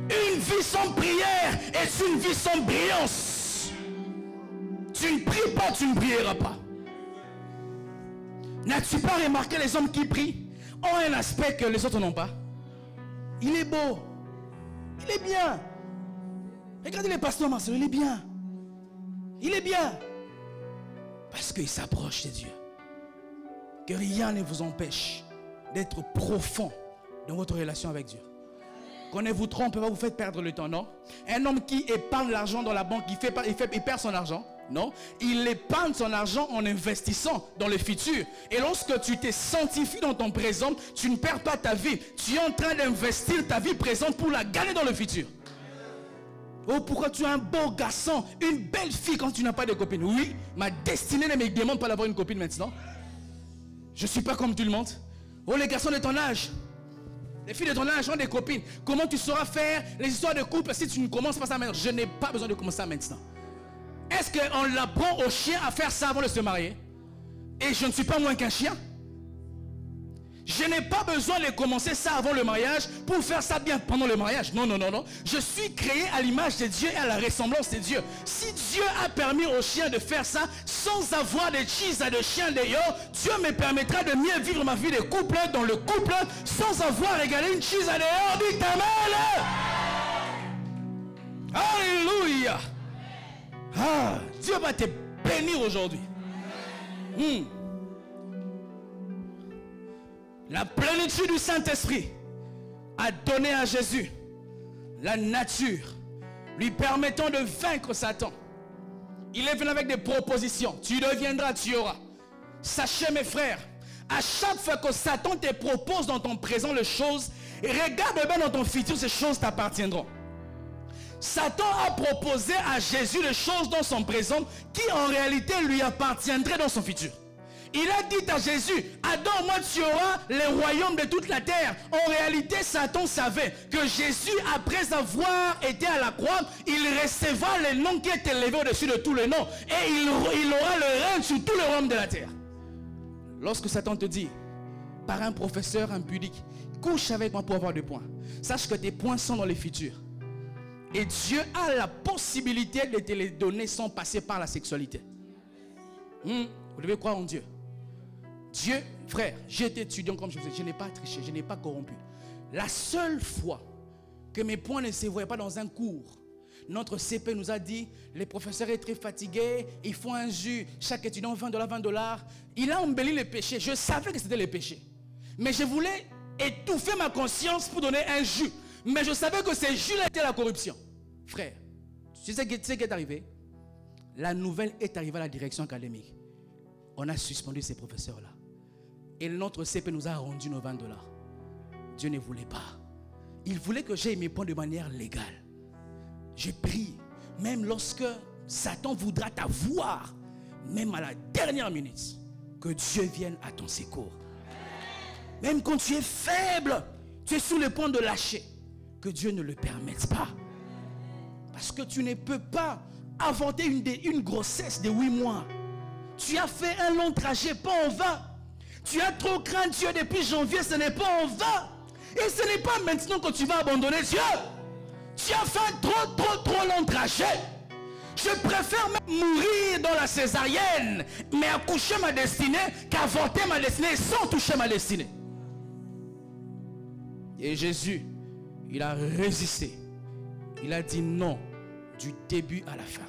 Une vie sans prière est une vie sans brillance. Tu ne pries pas, tu ne brilleras pas. N'as-tu pas remarqué les hommes qui prient ont un aspect que les autres n'ont pas? Il est beau. Il est bien. Regardez les pasteurs, ma soeur, il est bien. Il est bien. Parce qu'il s'approche de Dieu. Que rien ne vous empêche d'être profond dans votre relation avec Dieu. Qu'on ne vous trompe pas, vous faites perdre le temps, non? Un homme qui épargne l'argent dans la banque, il perd son argent. Non, il épargne son argent en investissant dans le futur. Et lorsque tu te sanctifies dans ton présent, tu ne perds pas ta vie. Tu es en train d'investir ta vie présente pour la gagner dans le futur. Oh, pourquoi tu es un beau garçon, une belle fille quand tu n'as pas de copine? Oui, ma destinée ne me demande pas d'avoir une copine maintenant. Je ne suis pas comme tout le monde. Oh, les garçons de ton âge, les filles de ton âge ont des copines. Comment tu sauras faire les histoires de couple si tu ne commences pas ça maintenant? Je n'ai pas besoin de commencer ça maintenant. Est-ce qu'on l'apprend au chien à faire ça avant de se marier? Et je ne suis pas moins qu'un chien. Je n'ai pas besoin de commencer ça avant le mariage pour faire ça bien pendant le mariage. Non, non, non, non. Je suis créé à l'image de Dieu et à la ressemblance de Dieu. Si Dieu a permis aux chiens de faire ça sans avoir des cheese de chiens dehors, Dieu me permettra de mieux vivre ma vie de couple dans le couple sans avoir régalé une cheese dehors. Dites amen. Alléluia. Ah, Dieu va te bénir aujourd'hui. La plénitude du Saint-Esprit a donné à Jésus la nature lui permettant de vaincre Satan. Il est venu avec des propositions. Tu deviendras, tu auras. Sachez mes frères, à chaque fois que Satan te propose dans ton présent les choses, regarde bien dans ton futur, ces choses t'appartiendront. Satan a proposé à Jésus des choses dans son présent qui en réalité lui appartiendraient dans son futur. Il a dit à Jésus, Adam, moi tu auras les royaumes de toute la terre. En réalité, Satan savait que Jésus, après avoir été à la croix, il recevra le nom qui est élevé au-dessus de tous les noms. Et il aura le règne sur tous les royaumes de la terre. Lorsque Satan te dit, par un professeur impudique, couche avec moi pour avoir des points. Sache que tes points sont dans les futurs. Et Dieu a la possibilité de te les donner sans passer par la sexualité. Vous devez croire en Dieu. Dieu, frère, j'étais étudiant comme je vous ai dit, je n'ai pas triché, je n'ai pas corrompu. La seule fois que mes points ne se voyaient pas dans un cours, notre CP nous a dit, les professeurs sont très fatigués, ils font un jus, chaque étudiant $20, $20. Il a embelli le péché, je savais que c'était le péché. Mais je voulais étouffer ma conscience pour donner un jus. Mais je savais que ce jus-là était la corruption. Frère, tu sais ce qui est arrivé? La nouvelle est arrivée à la direction académique. On a suspendu ces professeurs-là. Et notre CP nous a rendu nos $20. Dieu ne voulait pas. Il voulait que j'aie mes points de manière légale. Je prie, même lorsque Satan voudra t'avoir, même à la dernière minute, que Dieu vienne à ton secours. Même quand tu es faible, tu es sur le point de lâcher, que Dieu ne le permette pas. Parce que tu ne peux pas avorter une grossesse de 8 mois. Tu as fait un long trajet, pas en vain. Tu as trop craint Dieu depuis janvier, ce n'est pas en vain. Et ce n'est pas maintenant que tu vas abandonner Dieu. Tu as fait un trop long trajet. Je préfère même mourir dans la césarienne, mais accoucher ma destinée, qu'avorter ma destinée sans toucher ma destinée. Et Jésus, il a résisté. Il a dit non du début à la fin.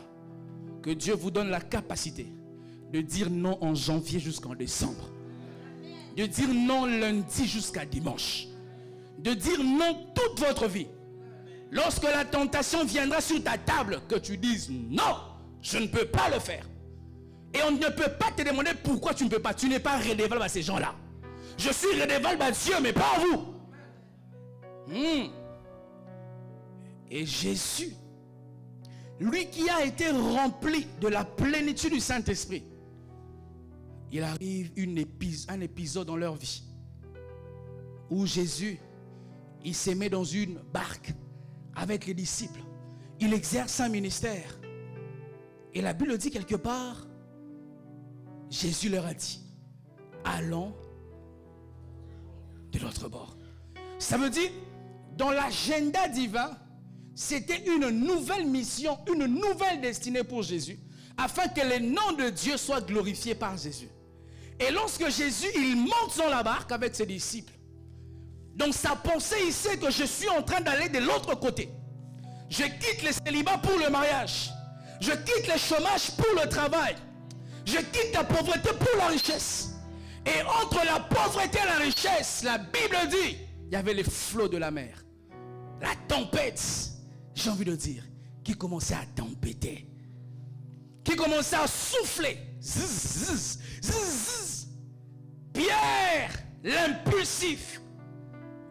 Que Dieu vous donne la capacité de dire non en janvier jusqu'en décembre. De dire non lundi jusqu'à dimanche. De dire non toute votre vie. Lorsque la tentation viendra sur ta table, que tu dises non, je ne peux pas le faire. Et on ne peut pas te demander pourquoi tu ne peux pas. Tu n'es pas redevable à ces gens-là. Je suis redevable à Dieu, mais pas à vous. Et Jésus, lui qui a été rempli de la plénitude du Saint-Esprit, il arrive un épisode dans leur vie où Jésus, il se met dans une barque avec les disciples. Il exerce un ministère. Et la Bible dit quelque part, Jésus leur a dit, allons de l'autre bord. Ça veut dire, dans l'agenda divin, c'était une nouvelle mission, une nouvelle destinée pour Jésus, afin que le nom de Dieu soit glorifié par Jésus. Et lorsque Jésus, il monte dans la barque avec ses disciples, donc sa pensée, il sait que je suis en train d'aller de l'autre côté. Je quitte le célibat pour le mariage. Je quitte le chômage pour le travail. Je quitte la pauvreté pour la richesse. Et entre la pauvreté et la richesse, la Bible dit, il y avait les flots de la mer. La tempête, j'ai envie de dire, qui commençait à tempêter. Qui commençait à souffler. Zzz, zzz, zzz. Pierre, l'impulsif,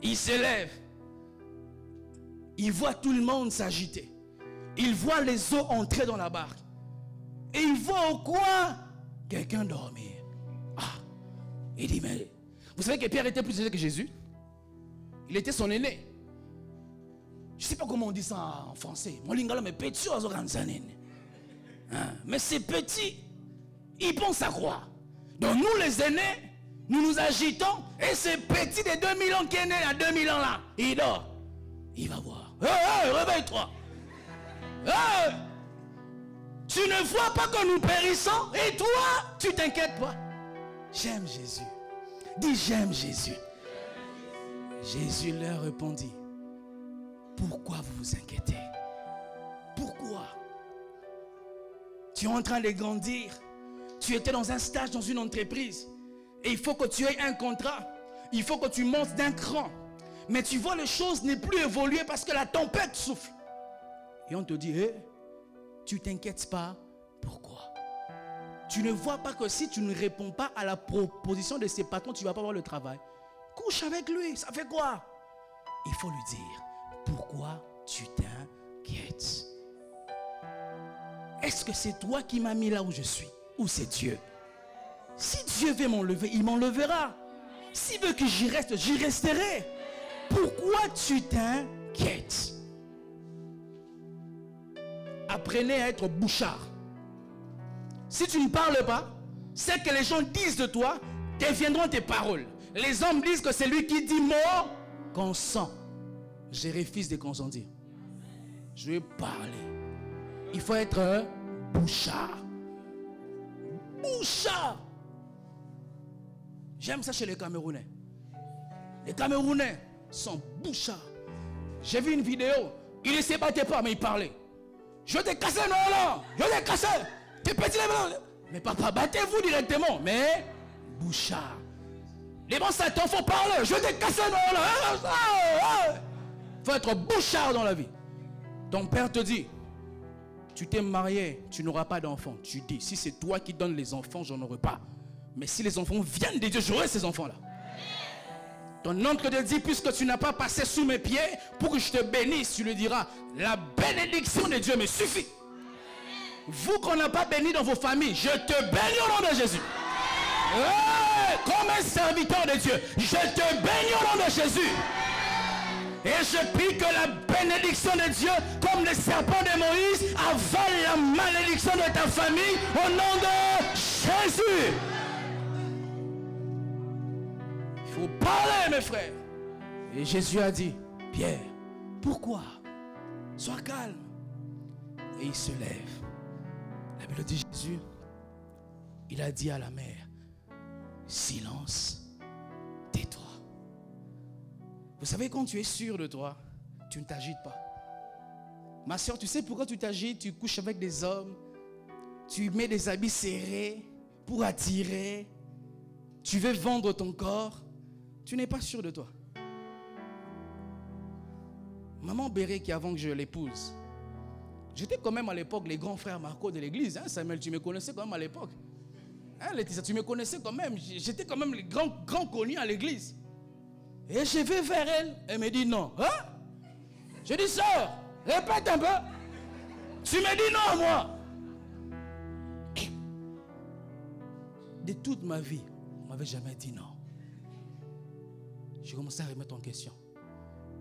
il se lève. Il voit tout le monde s'agiter. Il voit les eaux entrer dans la barque. Et il voit au coin quelqu'un dormir. Ah, il dit, mais vous savez que Pierre était plus âgé que Jésus? Il était son aîné. Je ne sais pas comment on dit ça en français. Mais c'est petit. Il pense à quoi? Donc nous les aînés, Nous nous agitons et ce petit de 2000 ans qui est né à 2000 ans là, il dort. Il va voir. Réveille-toi. Tu ne vois pas que nous périssons et toi, tu t'inquiètes pas. J'aime Jésus. Dis j'aime Jésus. Jésus leur répondit. Pourquoi vous vous inquiétez? Pourquoi? Tu es en train de grandir. Tu étais dans un stage dans une entreprise. Et il faut que tu aies un contrat. Il faut que tu montes d'un cran. Mais tu vois les choses ne plus évoluer parce que la tempête souffle. Et on te dit, hey, tu t'inquiètes pas. Pourquoi? Tu ne vois pas que si tu ne réponds pas à la proposition de ses patrons, tu ne vas pas avoir le travail. Couche avec lui, ça fait quoi? Il faut lui dire, pourquoi tu t'inquiètes? Est-ce que c'est toi qui m'as mis là où je suis? Ou c'est Dieu? Si Dieu veut m'enlever, il m'enlevera. S'il veut que j'y reste, j'y resterai. Pourquoi tu t'inquiètes? Apprenez à être bouchard. Si tu ne parles pas, ce que les gens disent de toi deviendront tes paroles. Les hommes disent que c'est lui qui dit mot consent. Je refuse de consentir. Je vais parler. Il faut être un bouchard. Bouchard. J'aime ça chez les Camerounais. Les Camerounais sont bouchards. J'ai vu une vidéo. Il ne se battait pas, mais il parlait. Je vais te casser, non. Je vais te casser. T'es petit, mais papa, battez-vous directement. Mais bouchard. Les bons satans, il faut parler. Je vais te casser, non. Il faut être bouchard dans la vie. Ton père te dit, tu t'es marié, tu n'auras pas d'enfants. Tu dis, si c'est toi qui donnes les enfants, j'en aurai pas. Mais si les enfants viennent de Dieu, j'aurai ces enfants-là. Ton oncle te dit, puisque tu n'as pas passé sous mes pieds pour que je te bénisse, tu lui diras, la bénédiction de Dieu me suffit. Vous qu'on n'a pas béni dans vos familles, je te bénis au nom de Jésus. Comme un serviteur de Dieu, je te bénis au nom de Jésus. Et je prie que la bénédiction de Dieu, comme le serpent de Moïse, avale la malédiction de ta famille au nom de Jésus. Il faut parler, mes frères. Et Jésus a dit, Pierre, pourquoi? Sois calme. Et il se lève. La Bible dit Jésus, il a dit à la mer, silence, tais-toi. Vous savez, quand tu es sûr de toi, tu ne t'agites pas. Ma soeur, tu sais pourquoi tu t'agites? Tu couches avec des hommes, tu mets des habits serrés pour attirer, tu veux vendre ton corps, tu n'es pas sûr de toi. Maman Béré, qui avant que je l'épouse, j'étais quand même à l'époque les grands frères Marco de l'église. Hein, Samuel, tu me connaissais quand même à l'époque. Hein, Laetitia, tu me connaissais quand même. J'étais quand même les grands connus à l'église. Et je vais vers elle. Elle me dit non. Hein? Je dis sœur, répète un peu. Tu me dis non, moi. Et de toute ma vie, on ne m'avait jamais dit non. J'ai commencé à remettre en question.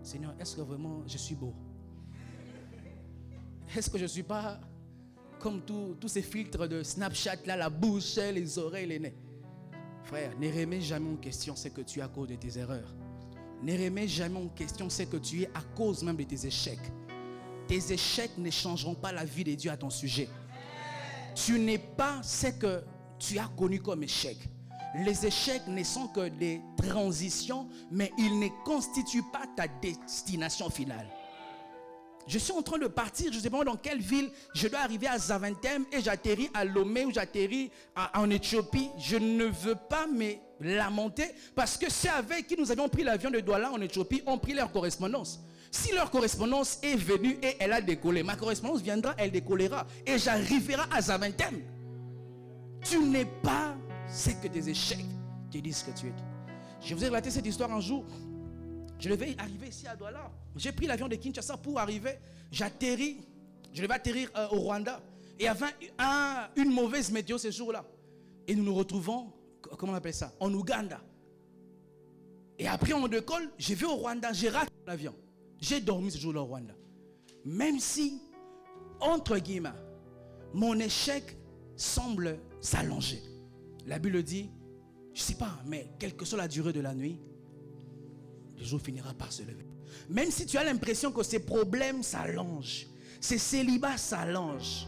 Seigneur, est-ce que vraiment je suis beau? Est-ce que je ne suis pas comme tous ces filtres de Snapchat là, la bouche, les oreilles, les nez? Frère, ne remets jamais en question ce que tu es à cause de tes erreurs. Ne remets jamais en question ce que tu es à cause même de tes échecs. Tes échecs ne changeront pas la vie de Dieu à ton sujet. Tu n'es pas ce que tu as connu comme échec. Les échecs ne sont que des transitions, mais ils ne constituent pas ta destination finale. Je suis en train de partir, je ne sais pas dans quelle ville, je dois arriver à Zaventem et j'atterris à Lomé ou j'atterris en Éthiopie. Je ne veux pas me lamenter parce que ceux avec qui nous avions pris l'avion de Douala en Éthiopie ont pris leur correspondance. Si leur correspondance est venue et elle a décollé, ma correspondance viendra, elle décollera et j'arriverai à Zaventem. Tu n'es pas ce que tes échecs te disent que tu es. Je vous ai relaté cette histoire un jour. Je devais arriver ici à Douala. J'ai pris l'avion de Kinshasa pour arriver. J'atterris. Je devais atterrir au Rwanda. Et il y avait une mauvaise météo ce jour-là. Et nous nous retrouvons, comment on appelle ça, en Ouganda. Et après on décolle, je vais au Rwanda, j'ai raté l'avion. J'ai dormi ce jour-là au Rwanda. Même si, entre guillemets, mon échec semble s'allonger. La Bible dit, Je ne sais pas, mais quelle que soit la durée de la nuit, le jour finira par se lever. Même si tu as l'impression que ces problèmes s'allongent, ces célibats s'allongent,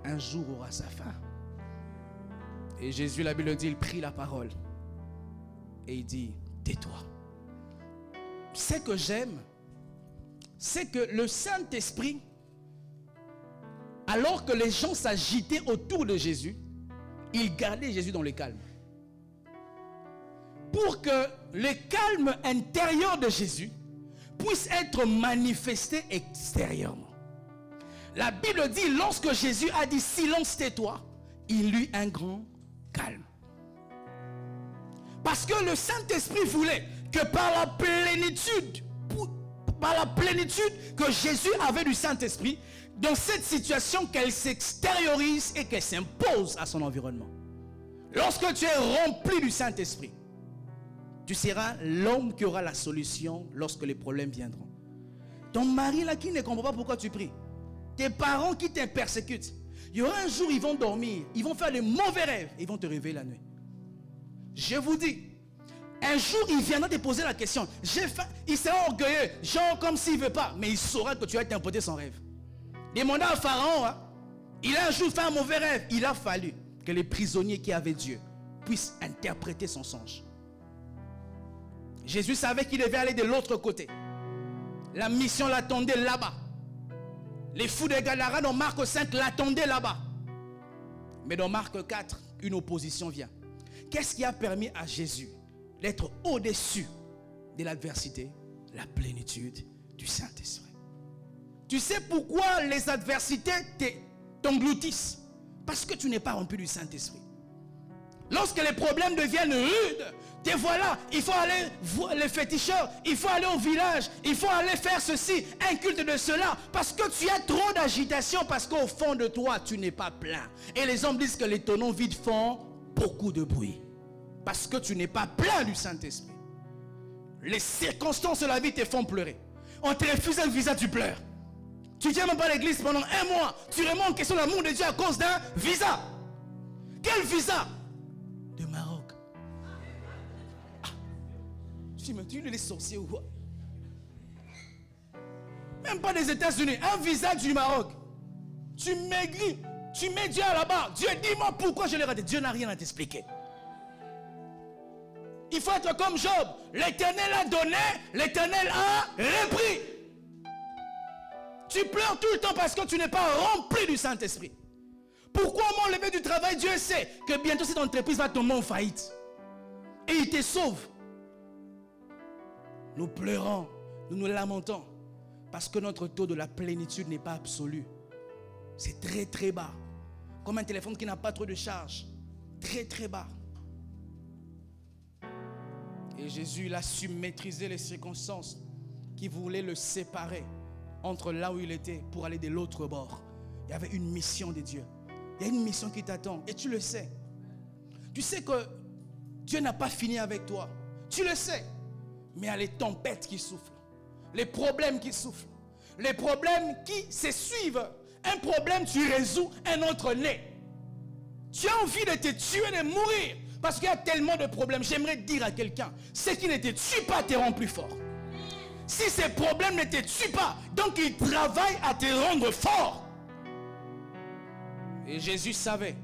un jour aura sa fin. Et Jésus, la Bible dit, il prit la parole. Et il dit, tais-toi. Ce que j'aime, c'est que le Saint-Esprit, alors que les gens s'agitaient autour de Jésus, il gardait Jésus dans le calme. Pour que le calme intérieur de Jésus puisse être manifesté extérieurement. La Bible dit, lorsque Jésus a dit silence, tais-toi, il eut un grand calme. Parce que le Saint-Esprit voulait que par la plénitude que Jésus avait du Saint-Esprit, dans cette situation, qu'elle s'extériorise et qu'elle s'impose à son environnement. Lorsque tu es rempli du Saint-Esprit, tu seras l'homme qui aura la solution lorsque les problèmes viendront. Ton mari là qui ne comprend pas pourquoi tu pries, tes parents qui te persécutent, il y aura un jour ils vont dormir, ils vont faire de mauvais rêves, ils vont te réveiller la nuit. Je vous dis, un jour il viendra te poser la question, j'ai faim, il sera orgueilleux, genre comme s'il ne veut pas, mais il saura que tu vas t'imposer son rêve. Demandez à Pharaon, hein, il a un jour fait un mauvais rêve, il a fallu que les prisonniers qui avaient Dieu puissent interpréter son songe. Jésus savait qu'il devait aller de l'autre côté. La mission l'attendait là-bas. Les fous de Gadara dans Marc 5 l'attendaient là-bas. Mais dans Marc 4, une opposition vient. Qu'est-ce qui a permis à Jésus d'être au-dessus de l'adversité? La plénitude du Saint-Esprit. Tu sais pourquoi les adversités t'engloutissent? Parce que tu n'es pas rempli du Saint-Esprit. Lorsque les problèmes deviennent rudes, te voilà, il faut aller voir les féticheurs, il faut aller au village, il faut aller faire ceci, un culte de cela, parce que tu as trop d'agitation, parce qu'au fond de toi, tu n'es pas plein. Et les hommes disent que les tonneaux vides font beaucoup de bruit, parce que tu n'es pas plein du Saint-Esprit. Les circonstances de la vie te font pleurer. On te refuse un visa, tu pleures. Tu ne viens même pas à l'église pendant un mois, tu remets en question l'amour de Dieu à cause d'un visa. Quel visa? De Maroc. Tu me dis, les sorciers ou quoi? Même pas des États-Unis, un visa du Maroc. Tu maigris, tu mets Dieu là-bas. Dieu, dis-moi pourquoi je l'ai raté. Dieu n'a rien à t'expliquer. Il faut être comme Job. L'Éternel a donné, l'Éternel a repris. Tu pleures tout le temps parce que tu n'es pas rempli du Saint-Esprit. Pourquoi m'enlever du travail? Dieu sait que bientôt cette entreprise va tomber en faillite. Et il te sauve. Nous pleurons, nous nous lamentons. Parce que notre taux de la plénitude n'est pas absolu. C'est très très bas. Comme un téléphone qui n'a pas trop de charge. Très très bas. Et Jésus, il a su maîtriser les circonstances qui voulaient le séparer entre là où il était pour aller de l'autre bord. Il y avait une mission de Dieu. Il y a une mission qui t'attend et tu le sais. Tu sais que Dieu n'a pas fini avec toi. Tu le sais. Mais il y a les tempêtes qui soufflent. Les problèmes qui soufflent. Les problèmes qui se suivent. Un problème tu résous, un autre naît. Tu as envie de te tuer, de mourir. Parce qu'il y a tellement de problèmes. J'aimerais dire à quelqu'un, ce qui ne te tue pas te rend plus fort. Si ces problèmes ne te tuent pas, donc ils travaillent à te rendre fort. Et Jésus savait.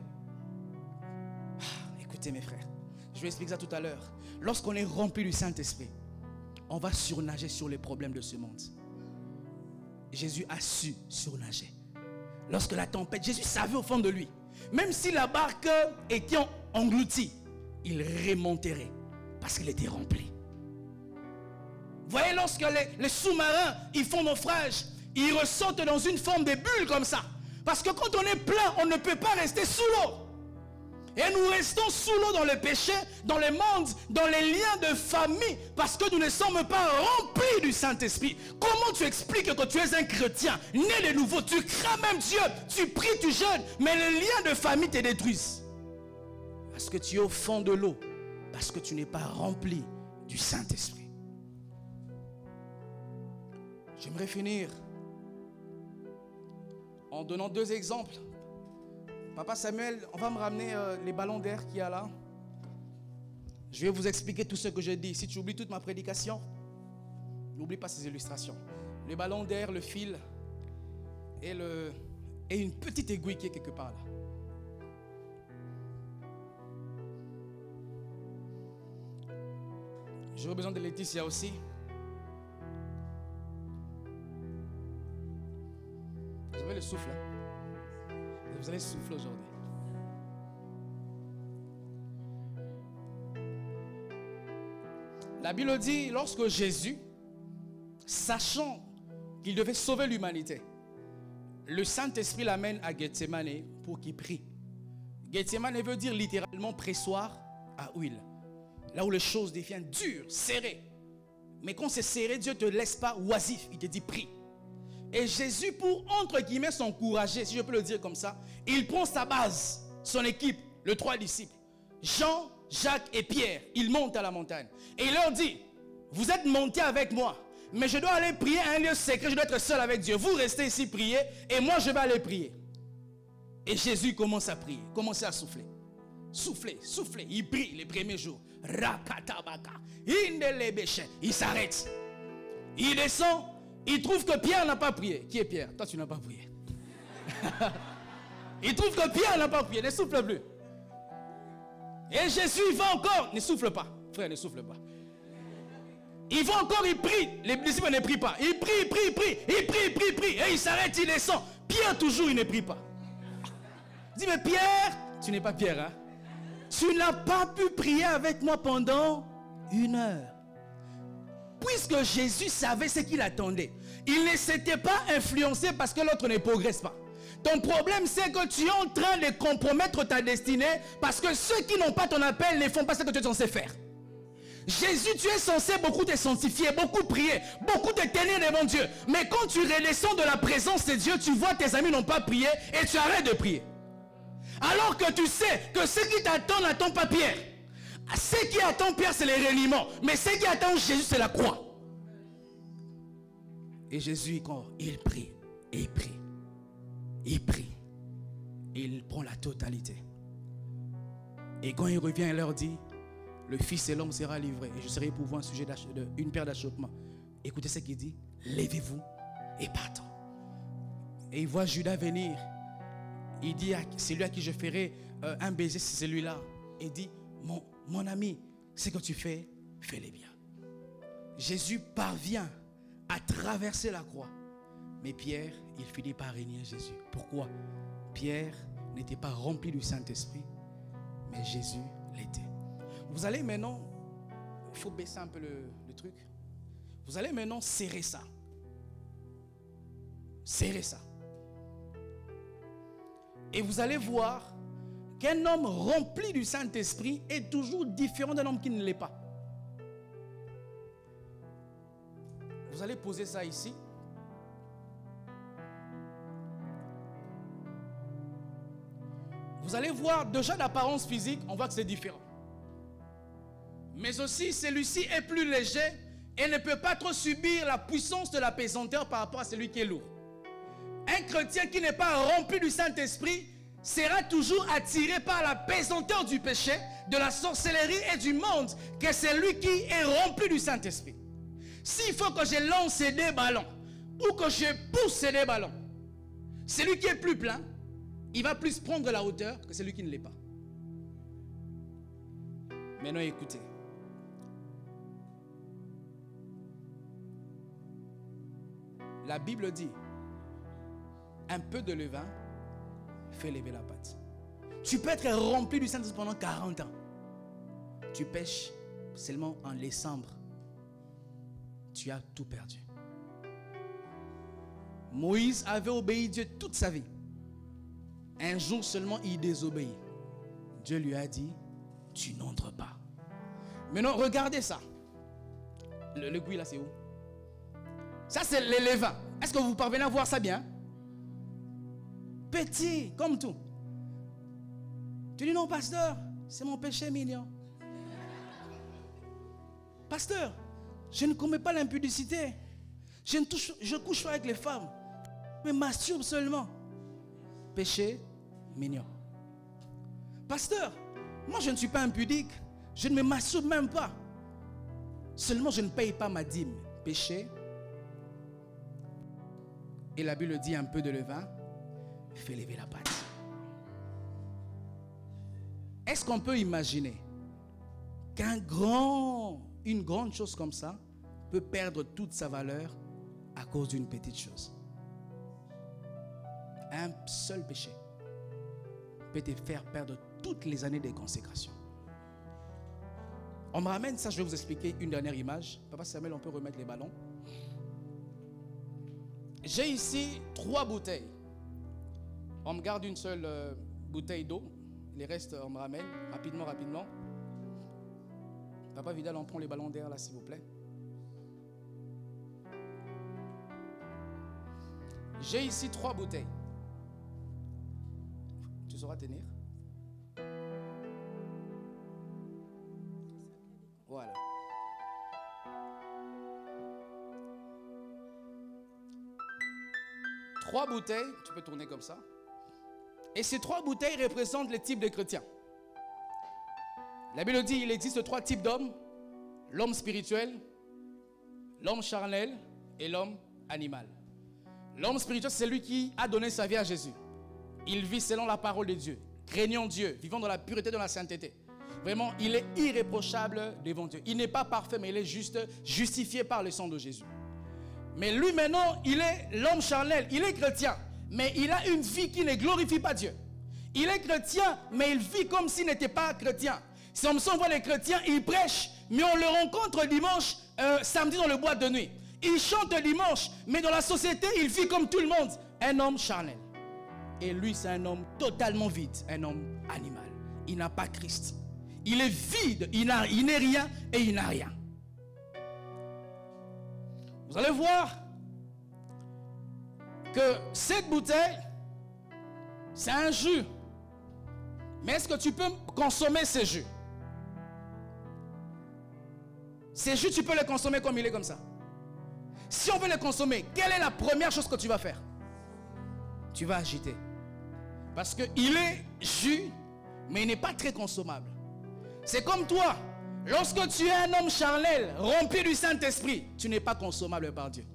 Écoutez mes frères, je vais expliquer ça tout à l'heure. Lorsqu'on est rempli du Saint-Esprit, on va surnager sur les problèmes de ce monde. Jésus a su surnager. Lorsque la tempête, Jésus savait au fond de lui, même si la barque était engloutie, il remonterait parce qu'il était rempli. Vous voyez, lorsque les sous-marins ils font naufrage, ils ressortent dans une forme de bulle comme ça. Parce que quand on est plein, on ne peut pas rester sous l'eau. Et nous restons sous l'eau dans le péché, dans le monde, dans les liens de famille, parce que nous ne sommes pas remplis du Saint-Esprit. Comment tu expliques que tu es un chrétien, né de nouveau, tu crains même Dieu, tu pries, tu jeûnes, mais les liens de famille te détruisent? Parce que tu es au fond de l'eau, parce que tu n'es pas rempli du Saint-Esprit. J'aimerais finir en donnant deux exemples. Papa Samuel, on va me ramener les ballons d'air qu'il y a là. Je vais vous expliquer tout ce que je dis. Si tu oublies toute ma prédication, n'oublie pas ces illustrations. Le ballon d'air, le fil et une petite aiguille qui est quelque part là. J'aurais besoin de Laetitia aussi. Vous avez le souffle. Hein? Vous allez souffler aujourd'hui. La Bible dit, lorsque Jésus, sachant qu'il devait sauver l'humanité, le Saint-Esprit l'amène à Gethsemane pour qu'il prie. Gethsemane veut dire littéralement pressoir à huile. Là où les choses deviennent dures, serrées. Mais quand c'est serré, Dieu ne te laisse pas oisif. Il te dit prie. Et Jésus, pour entre guillemets s'encourager, si je peux le dire comme ça, il prend sa base, son équipe, les 3 disciples. Jean, Jacques et Pierre, ils montent à la montagne. Et il leur dit, vous êtes montés avec moi, mais je dois aller prier à un lieu secret, je dois être seul avec Dieu. Vous restez ici prier et moi je vais aller prier. Et Jésus commence à prier, commence à souffler. Souffler, souffler. Il prie les premiers jours. Il s'arrête. Il descend. Il trouve que Pierre n'a pas prié. Qui est Pierre? Toi, tu n'as pas prié. Il trouve que Pierre n'a pas prié. Ne souffle plus. Et Jésus, il va encore. Ne souffle pas. Frère, ne souffle pas. Il va encore, il prie. Les disciples ne prient pas. Il prie, il prie, il prie. Il prie, il prie, il prie. Et il s'arrête, il descend. Pierre, toujours, il ne prie pas. Il dit, mais Pierre, tu n'es pas Pierre, hein? Tu n'as pas pu prier avec moi pendant 1 heure. Puisque Jésus savait ce qu'il attendait, il ne s'était pas influencé parce que l'autre ne progresse pas. Ton problème, c'est que tu es en train de compromettre ta destinée parce que ceux qui n'ont pas ton appel ne font pas ce que tu es censé faire. Jésus, tu es censé beaucoup te sanctifier, beaucoup prier, beaucoup te tenir devant Dieu. Mais quand tu redescends de la présence de Dieu, tu vois tes amis n'ont pas prié et tu arrêtes de prier. Alors que tu sais que ce qui t'attend n'attend pas Pierre. Ce qui attend Pierre, c'est les reniements. Mais ce qui attend Jésus, c'est la croix. Et Jésus, quand il prie, et il prie, il prie, il prend la totalité. Et quand il revient, il leur dit, le Fils de l'homme sera livré. Et je serai pour vous un sujet d'une paire d'achoppements. Écoutez ce qu'il dit, levez-vous et partons. Et il voit Judas venir. Il dit, c'est lui à qui je ferai un baiser, c'est celui-là. Il dit, mon ami, ce que tu fais, fais-le bien. Jésus parvient à traverser la croix. Mais Pierre, il finit par régner Jésus. Pourquoi? Pierre n'était pas rempli du Saint-Esprit, mais Jésus l'était. Vous allez maintenant, il faut baisser un peu le truc. Vous allez maintenant serrer ça. Serrer ça. Et vous allez voir qu'un homme rempli du Saint-Esprit est toujours différent d'un homme qui ne l'est pas. Vous allez poser ça ici. Vous allez voir déjà d'apparence physique, on voit que c'est différent. Mais aussi celui-ci est plus léger et ne peut pas trop subir la puissance de la pesanteur par rapport à celui qui est lourd. Un chrétien qui n'est pas rempli du Saint-Esprit sera toujours attiré par la pesanteur du péché, de la sorcellerie et du monde, que c'est lui qui est rempli du Saint-Esprit. S'il faut que je lance des ballons ou que je pousse des ballons, celui qui est plus plein, il va plus prendre la hauteur que celui qui ne l'est pas. Maintenant écoutez. La Bible dit, un peu de levain fait lever la pâte. Tu peux être rempli du Saint-Esprit pendant 40 ans. Tu pêches seulement en décembre. Tu as tout perdu. Moïse avait obéi Dieu toute sa vie. Un jour seulement, il désobéit. Dieu lui a dit, tu n'entres pas. Maintenant, regardez ça. Le goût là, c'est où? Ça, c'est le levain. Est-ce que vous parvenez à voir ça bien? Petit, comme tout. Tu dis non, pasteur, c'est mon péché mignon. Pasteur, je ne commets pas l'impudicité. Je couche pas avec les femmes. Je me masturbe seulement. Péché mignon. Pasteur, moi je ne suis pas impudique. Je ne me masturbe même pas. Seulement, je ne paye pas ma dîme. Péché. Et la Bible dit un peu de levain. Fais lever la pâte. Est-ce qu'on peut imaginer qu'une grande chose comme ça peut perdre toute sa valeur à cause d'une petite chose? Un seul péché peut te faire perdre toutes les années de consécration. On me ramène ça, je vais vous expliquer une dernière image. Papa Samuel, on peut remettre les ballons. J'ai ici 3 bouteilles. On me garde une seule bouteille d'eau. Les restes, on me ramène rapidement. Papa Vidal, on prend les ballons d'air là, s'il vous plaît. J'ai ici 3 bouteilles. Tu sauras tenir? Voilà. Trois bouteilles, tu peux tourner comme ça. Et ces 3 bouteilles représentent les types de chrétiens. La Bible dit qu'il existe 3 types d'hommes. L'homme spirituel, l'homme charnel et l'homme animal. L'homme spirituel, c'est celui qui a donné sa vie à Jésus. Il vit selon la parole de Dieu, craignant Dieu, vivant dans la pureté, dans la sainteté. Vraiment, il est irréprochable devant Dieu. Il n'est pas parfait, mais il est juste justifié par le sang de Jésus. Mais lui maintenant, il est l'homme charnel, il est chrétien, mais il a une vie qui ne glorifie pas Dieu. Il est chrétien, mais il vit comme s'il n'était pas chrétien. Si on voit les chrétiens, ils prêchent, mais on le rencontre dimanche, samedi dans le boîte de nuit. Il chante dimanche, mais dans la société, il vit comme tout le monde. Un homme charnel. Et lui, c'est un homme totalement vide, un homme animal. Il n'a pas Christ. Il est vide, il n'est rien et il n'a rien. Vous allez voir que cette bouteille, c'est un jus. Mais est-ce que tu peux consommer ce jus? Ces jus, tu peux les consommer comme il est, comme ça. Si on veut les consommer, quelle est la première chose que tu vas faire? Tu vas agiter. Parce qu'il est jus, mais il n'est pas très consommable. C'est comme toi. Lorsque tu es un homme charnel, rempli du Saint-Esprit, tu n'es pas consommable par Dieu.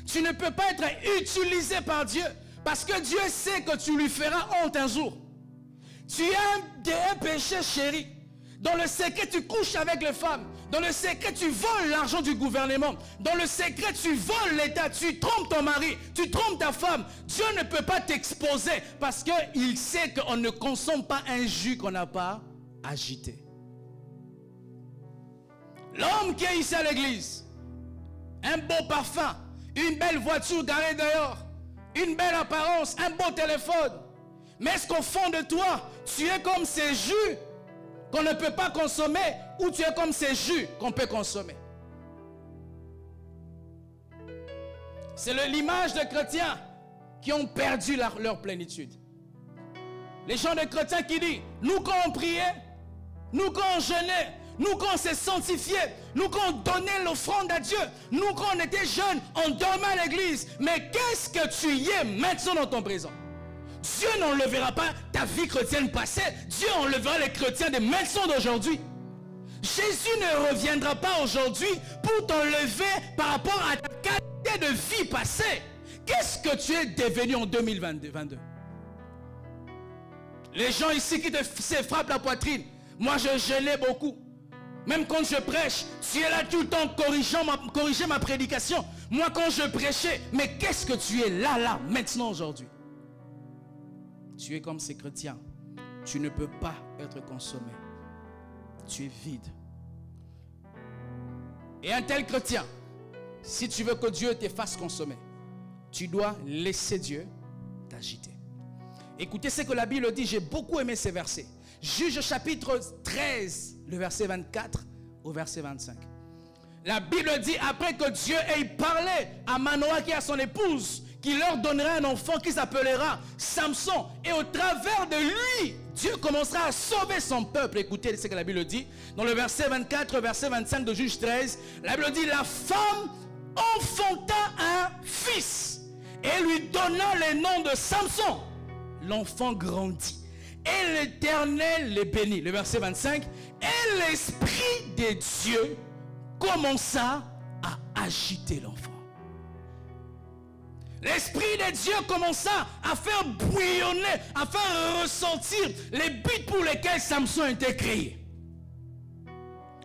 Tu ne peux pas être utilisé par Dieu, parce que Dieu sait que tu lui feras honte un jour. Tu as un péché chéri. Dans le secret, tu couches avec les femmes. Dans le secret, tu voles l'argent du gouvernement. Dans le secret, tu voles l'État. Tu trompes ton mari. Tu trompes ta femme. Dieu ne peut pas t'exposer parce qu'il sait qu'on ne consomme pas un jus qu'on n'a pas agité. L'homme qui est ici à l'église, un beau parfum, une belle voiture garée dehors, une belle apparence, un beau téléphone. Mais est-ce qu'au fond de toi, tu es comme ces jus qu'on ne peut pas consommer, ou tu es comme ces jus qu'on peut consommer? C'est l'image de chrétiens qui ont perdu leur plénitude. Les gens de chrétiens qui disent, nous quand on priait, nous quand on jeûnait, nous quand on s'est sanctifié, nous quand on donnait l'offrande à Dieu, nous quand on était jeunes, on dormait à l'église. Mais qu'est-ce que tu y es maintenant dans ton présent? Dieu n'enlèvera pas ta vie chrétienne passée. Dieu enlèvera les chrétiens de maintenant d'aujourd'hui. Jésus ne reviendra pas aujourd'hui pour t'enlever par rapport à ta qualité de vie passée. Qu'est-ce que tu es devenu en 2022? Les gens ici qui se frappent la poitrine. Moi, je jeûnais beaucoup. Même quand je prêche, tu es là tout le temps corriger ma prédication. Moi, quand je prêchais, mais qu'est-ce que tu es là, maintenant, aujourd'hui? Tu es comme ces chrétiens. Tu ne peux pas être consommé. Tu es vide. Et un tel chrétien, si tu veux que Dieu te fasse consommer, tu dois laisser Dieu t'agiter. Écoutez ce que la Bible dit. J'ai beaucoup aimé ces versets. Juge chapitre 13, le verset 24 au verset 25. La Bible dit, après que Dieu ait parlé à Manoah qui est son épouse, qu'il leur donnera un enfant qui s'appellera Samson. Et au travers de lui, Dieu commencera à sauver son peuple. Écoutez ce que la Bible dit. Dans le verset 24, verset 25 de Juge 13, la Bible dit, la femme enfanta un fils et lui donna le nom de Samson. L'enfant grandit. Et l'Éternel les bénit. Le verset 25. Et l'Esprit de Dieu commença à agiter l'enfant. L'Esprit de Dieu commença à faire bouillonner, à faire ressentir les buts pour lesquels Samson était créé.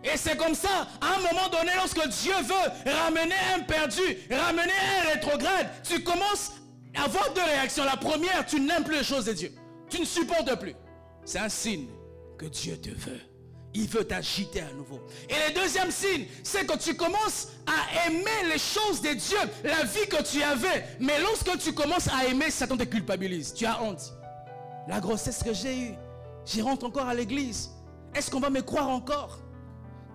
Et c'est comme ça, à un moment donné, lorsque Dieu veut ramener un perdu, ramener un rétrograde, tu commences à avoir deux réactions. La première, tu n'aimes plus les choses de Dieu. Tu ne supportes plus. C'est un signe que Dieu te veut. Il veut t'agiter à nouveau. Et le deuxième signe, c'est que tu commences à aimer les choses de Dieu, la vie que tu avais. Mais lorsque tu commences à aimer, Satan te culpabilise. Tu as honte. La grossesse que j'ai eue, j'y rentre encore à l'église. Est-ce qu'on va me croire encore?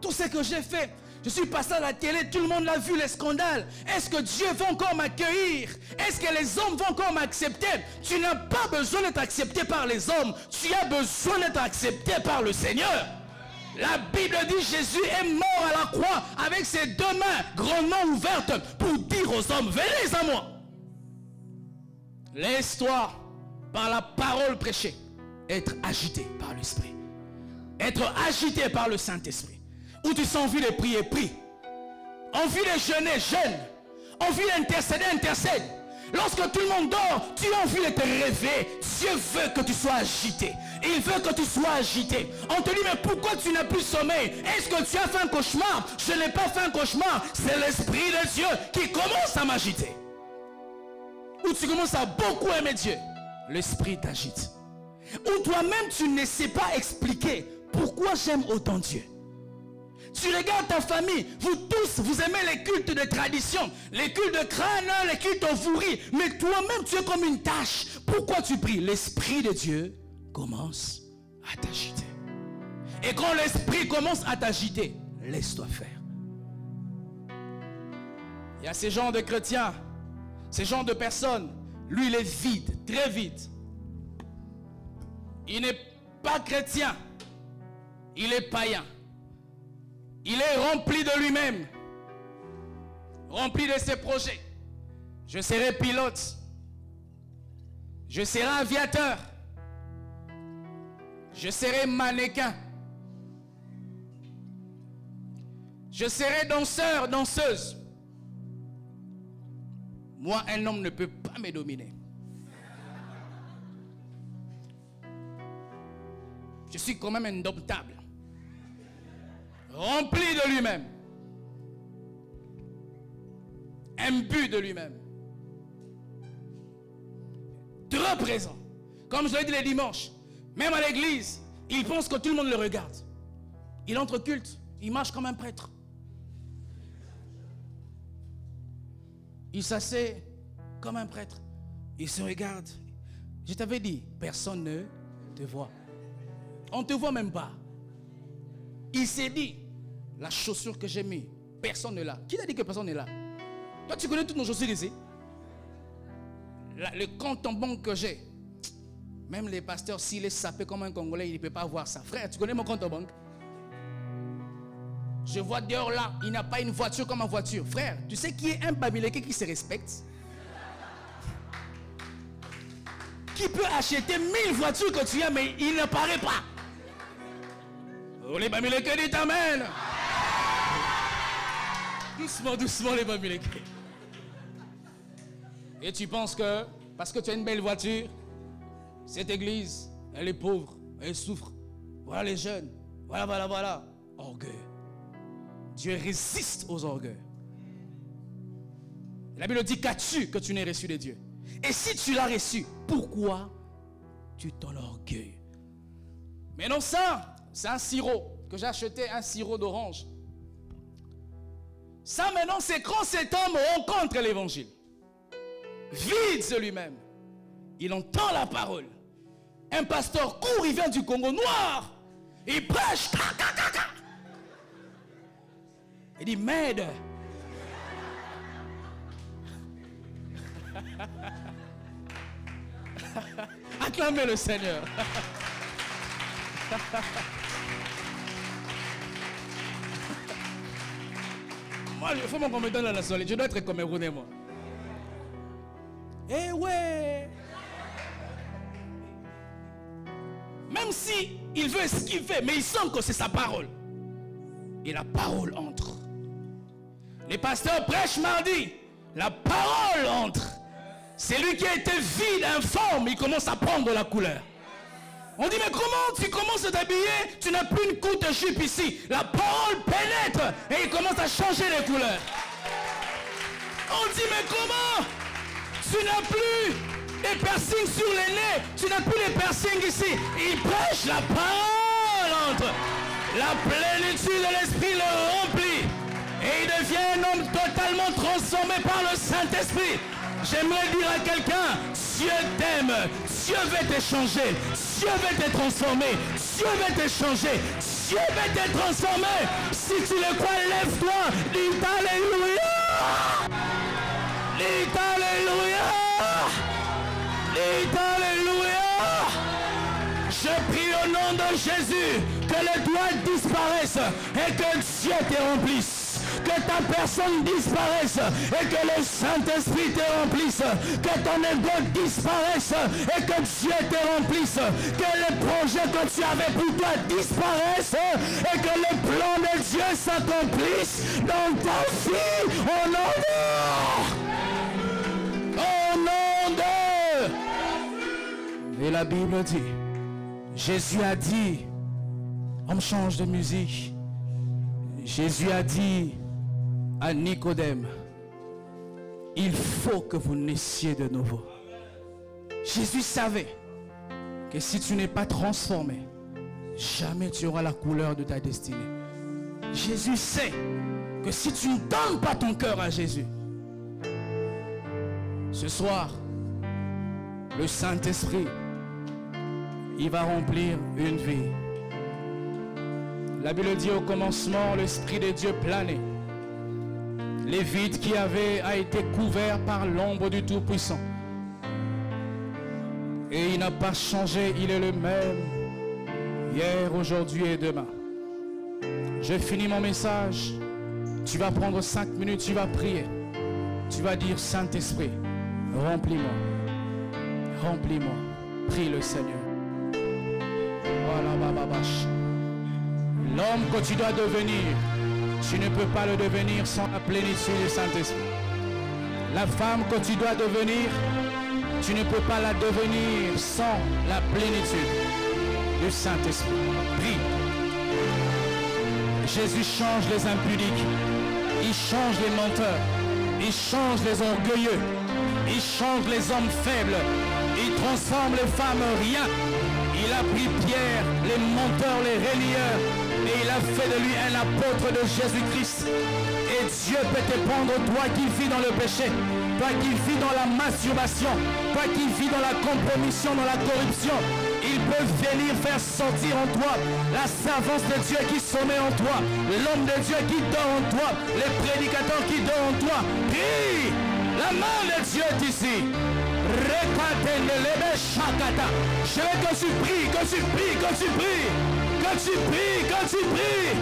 Tout ce que j'ai fait, je suis passé à la télé, tout le monde l'a vu, les scandales. Est-ce que Dieu va encore m'accueillir? Est-ce que les hommes vont encore m'accepter? Tu n'as pas besoin d'être accepté par les hommes. Tu as besoin d'être accepté par le Seigneur. La Bible dit Jésus est mort à la croix avec ses deux mains grandement ouvertes pour dire aux hommes, venez à moi. Laisse-toi, par la parole prêchée, être agité par l'Esprit. Être agité par le Saint-Esprit. Où tu sens envie de prier, prie. Envie de jeûner, jeûne. Envie d'intercéder, intercède. Lorsque tout le monde dort, tu as envie de te réveiller. Dieu veut que tu sois agité. Il veut que tu sois agité. On te dit, mais pourquoi tu n'as plus sommeil? Est-ce que tu as fait un cauchemar? Je n'ai pas fait un cauchemar. C'est l'Esprit de Dieu qui commence à m'agiter. Ou tu commences à beaucoup aimer Dieu. L'Esprit t'agite. Ou toi-même, tu ne sais pas expliquer pourquoi j'aime autant Dieu. Tu regardes ta famille, vous tous, vous aimez les cultes de tradition, les cultes de crâne, les cultes au vouri, mais toi-même tu es comme une tâche. Pourquoi tu pries? L'Esprit de Dieu commence à t'agiter. Et quand l'Esprit commence à t'agiter, laisse-toi faire. Il y a ces genres de chrétiens, ces genres de personnes, lui il est vide, très vide. Il n'est pas chrétien, il est païen. Il est rempli de lui-même, rempli de ses projets. Je serai pilote, je serai aviateur, je serai mannequin, je serai danseur, danseuse. Moi, un homme ne peut pas me dominer. Je suis quand même indomptable. Rempli de lui-même. Imbu de lui-même. Très présent. Comme je l'ai dit les dimanches, même à l'église, il pense que tout le monde le regarde. Il entre culte, il marche comme un prêtre. Il s'assied comme un prêtre. Il se regarde. Je t'avais dit, personne ne te voit. On ne te voit même pas. Il s'est dit, la chaussure que j'ai mis, personne n'est là. Qui t'a dit que personne n'est là? Toi, tu connais toutes nos chaussures ici. Le compte en banque que j'ai, même les pasteurs, s'il est sapé comme un Congolais, il ne peut pas voir ça. Frère, tu connais mon compte en banque? Je vois dehors là, il n'a pas une voiture comme ma voiture. Frère, tu sais qui est un Bamileke qui se respecte? Qui peut acheter 1000 voitures que tu as, mais il ne paraît pas? Oh, les Bamileke, dit amen. Doucement, doucement, les Bamileke. Et tu penses que, parce que tu as une belle voiture, cette église, elle est pauvre, elle souffre. Voilà les jeunes, voilà. Orgueil. Dieu résiste aux orgueils. La Bible dit, qu'as-tu que tu n'aies reçu de Dieu? Et si tu l'as reçu, pourquoi tu t'enorgueilles? Mais non, ça, c'est un sirop que j'ai acheté, un sirop d'orange. Ça maintenant, c'est quand cet homme rencontre l'évangile. Vide de lui-même. Il entend la parole. Un pasteur court, il vient du Congo noir. Il prêche. Il dit, m'aide. Acclamez le Seigneur. Moi, il faut qu'on me donne la solide. Je dois être camerounais, moi. Eh ouais. Mais même si il veut esquiver, mais il sent que c'est sa parole. Et la parole entre. Les pasteurs prêchent mardi. La parole entre. C'est lui qui a été vide, informe, il commence à prendre la couleur. On dit, mais comment tu commences à t'habiller? Tu n'as plus une courte jupe ici. La parole pénètre et il commence à changer les couleurs. On dit, mais comment? Tu n'as plus des piercings sur les nez. Tu n'as plus les piercings ici. Il prêche, la parole entre. La plénitude de l'esprit le remplit. Et il devient un homme totalement transformé par le Saint-Esprit. J'aimerais dire à quelqu'un, Dieu t'aime, Dieu veut te changer, Dieu veut te transformer, Dieu veut te changer, Dieu veut te transformer. Si tu le crois, lève-toi, dis Alléluia, dis Alléluia, dis Alléluia. Je prie au nom de Jésus que les doigts disparaissent et que Dieu te remplisse. Que ta personne disparaisse et que le Saint-Esprit te remplisse. Que ton ego disparaisse et que Dieu te remplisse. Que les projets que tu avais pour toi disparaissent et que le plan de Dieu s'accomplisse dans ta vie. Au nom de... Au nom de... Et la Bible dit, Jésus a dit, on change de musique. Jésus a dit à Nicodème, il faut que vous naissiez de nouveau. Jésus savait que si tu n'es pas transformé, jamais tu auras la couleur de ta destinée. Jésus sait que si tu ne donnes pas ton cœur à Jésus, ce soir, le Saint-Esprit, il va remplir une vie. La Bible dit au commencement, l'Esprit de Dieu planait. Les vides qui avaient a été couverts par l'ombre du Tout-Puissant. Et il n'a pas changé, il est le même, hier, aujourd'hui et demain. Je finis mon message. Tu vas prendre 5 minutes, tu vas prier. Tu vas dire, Saint-Esprit, remplis-moi. Remplis-moi. Prie le Seigneur. L'homme que tu dois devenir, tu ne peux pas le devenir sans la plénitude du Saint-Esprit. La femme que tu dois devenir, tu ne peux pas la devenir sans la plénitude du Saint-Esprit. Prie. Jésus change les impudiques, il change les menteurs, il change les orgueilleux, il change les hommes faibles, il transforme les femmes rien. Il a pris Pierre, les menteurs, les relieurs, et il a fait de lui un apôtre de Jésus-Christ. Et Dieu peut te prendre, toi qui vis dans le péché, toi qui vis dans la masturbation, toi qui vis dans la compromission, dans la corruption. Il peut venir faire sortir en toi la servance de Dieu qui sommeille en toi, l'homme de Dieu qui dort en toi, les prédicateurs qui dorment en toi. Prie, la main de Dieu est ici. Je veux que tu pries, que tu pries, que tu pries, que tu pries, que tu pries.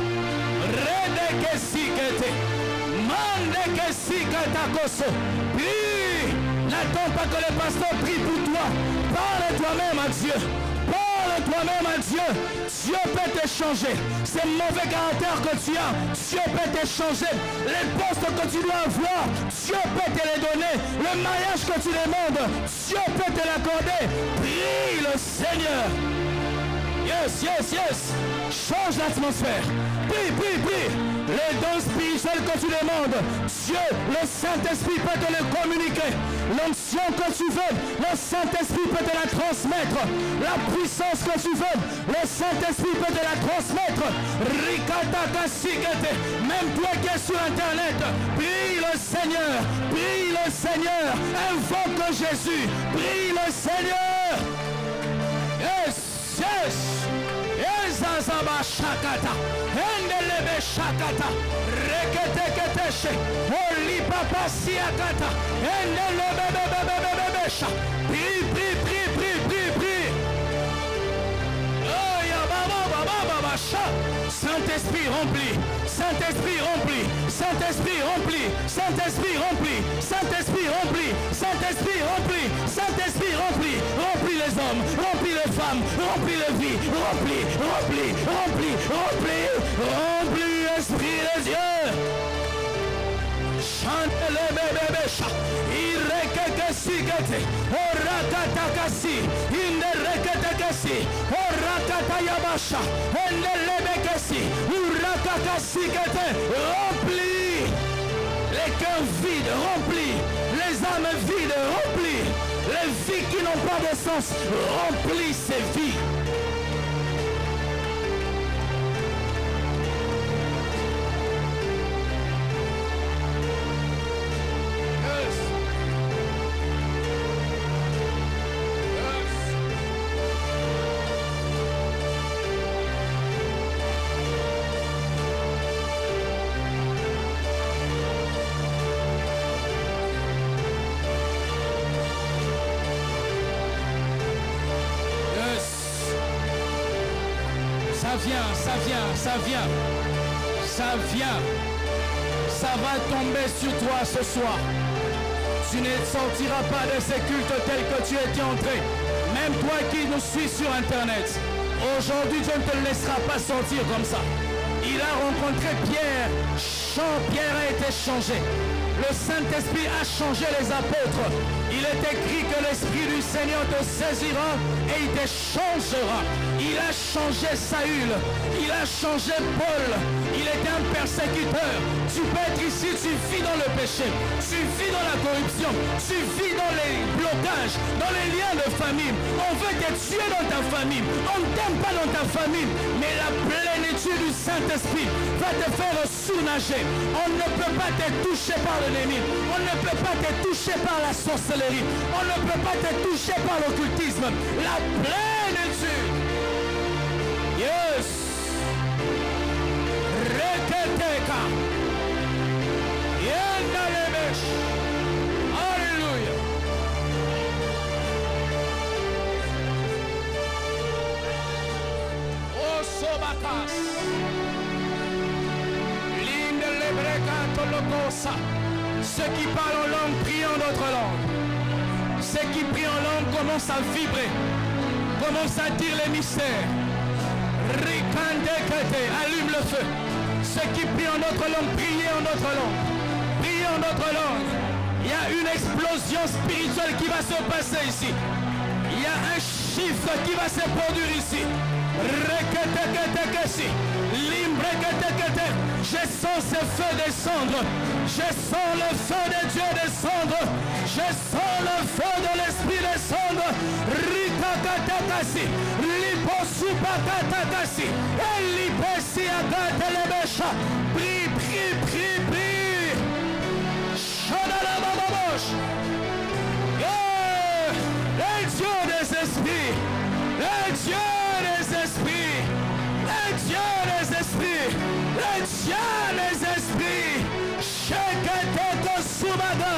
Prie. N'attends pas que le pasteur prie pour toi. Parle toi-même à Dieu. Parle toi-même à Dieu. Dieu peut te changer. Ces mauvais caractères que tu as, Dieu peut te changer. Les postes que tu dois avoir, Dieu peut te les donner. Le mariage que tu demandes, Dieu peut te l'accorder. Prie le Seigneur. Yes, yes, yes. Change l'atmosphère. Prie, prie, prie. Les dons spirituels que tu demandes, Dieu, le Saint-Esprit peut te les communiquer. L'onction que tu veux, le Saint-Esprit peut te la transmettre. La puissance que tu veux, le Saint-Esprit peut te la transmettre. Même toi qui es sur Internet, prie le Seigneur. Prie le Seigneur. Invoque Jésus. Prie le Seigneur. Yes, yes. Ezazaba shakata, endelebe shakata, reketeketeshe, oli papa siakata, endelebebebebebebesha. Prie, prie, prie, prie, prie, prie. Oh ya baba baba baba sha. Saint-Esprit rempli, Saint-Esprit rempli, Saint-Esprit rempli, Saint-Esprit rempli, Saint-Esprit rempli, Saint-Esprit rempli, Saint-Esprit rempli, remplis les les hommes, remplis les femmes, remplis les vies, remplis, remplis, remplis, remplis, remplis, Esprit de Dieu. Chante le bébé, Irekekesi, Orakatakasi, Indereketekesi, Orakatayabasha, Endelebekesi, Urakakasi, remplis les cœurs vides, remplis les âmes vides, remplis les vies qui n'ont pas de sens, remplis ces vies. Ça vient. Ça va tomber sur toi ce soir. Tu ne sortiras pas de ces cultes tels que tu étais entré. Même toi qui nous suis sur Internet. Aujourd'hui, Dieu ne te laissera pas sortir comme ça. Il a rencontré Pierre. Pierre a été changé. Le Saint-Esprit a changé les apôtres. Il est écrit que l'Esprit du Seigneur te saisira et il te changera. Il a changé Saül. Il a changé Paul. Il était un persécuteur. Tu peux être ici, tu vis dans le péché. Tu vis dans la corruption. Tu vis dans les blocages, dans les liens de famille. On veut te tuer dans ta famille. On ne t'aime pas dans ta famille. Mais la plénitude du Saint-Esprit va te faire surnager. On ne peut pas te toucher par l'ennemi. On ne peut pas te toucher par la sorcellerie. On ne peut pas te toucher par l'occultisme. La plénitude. Yes. Reketeka. Yendalemesh. Alléluia. Oh Sobakas. Ceux qui parlent en langue prient en d'autres langues. Ceux qui prient en langue commencent à vibrer, commencent à dire les mystères. Rikandekete, allume le feu. Ceux qui prient en d'autres langues, priez en d'autres langues. Priez en d'autres langues. Il y a une explosion spirituelle qui va se passer ici. Il y a un chiffre qui va se produire ici. Je sens ce feu descendre. Je sens le feu de Dieu descendre. Je sens le feu de l'Esprit descendre. Rikakatakasi. Liposupakatakasi. Elipesiakatelebesha. Prie, prie, prie, prie. Shadalabababosh. Les dieux des esprits. Les dieux des esprits. Les dieux des esprits. Les dieux des esprits. Shekateko Subaga.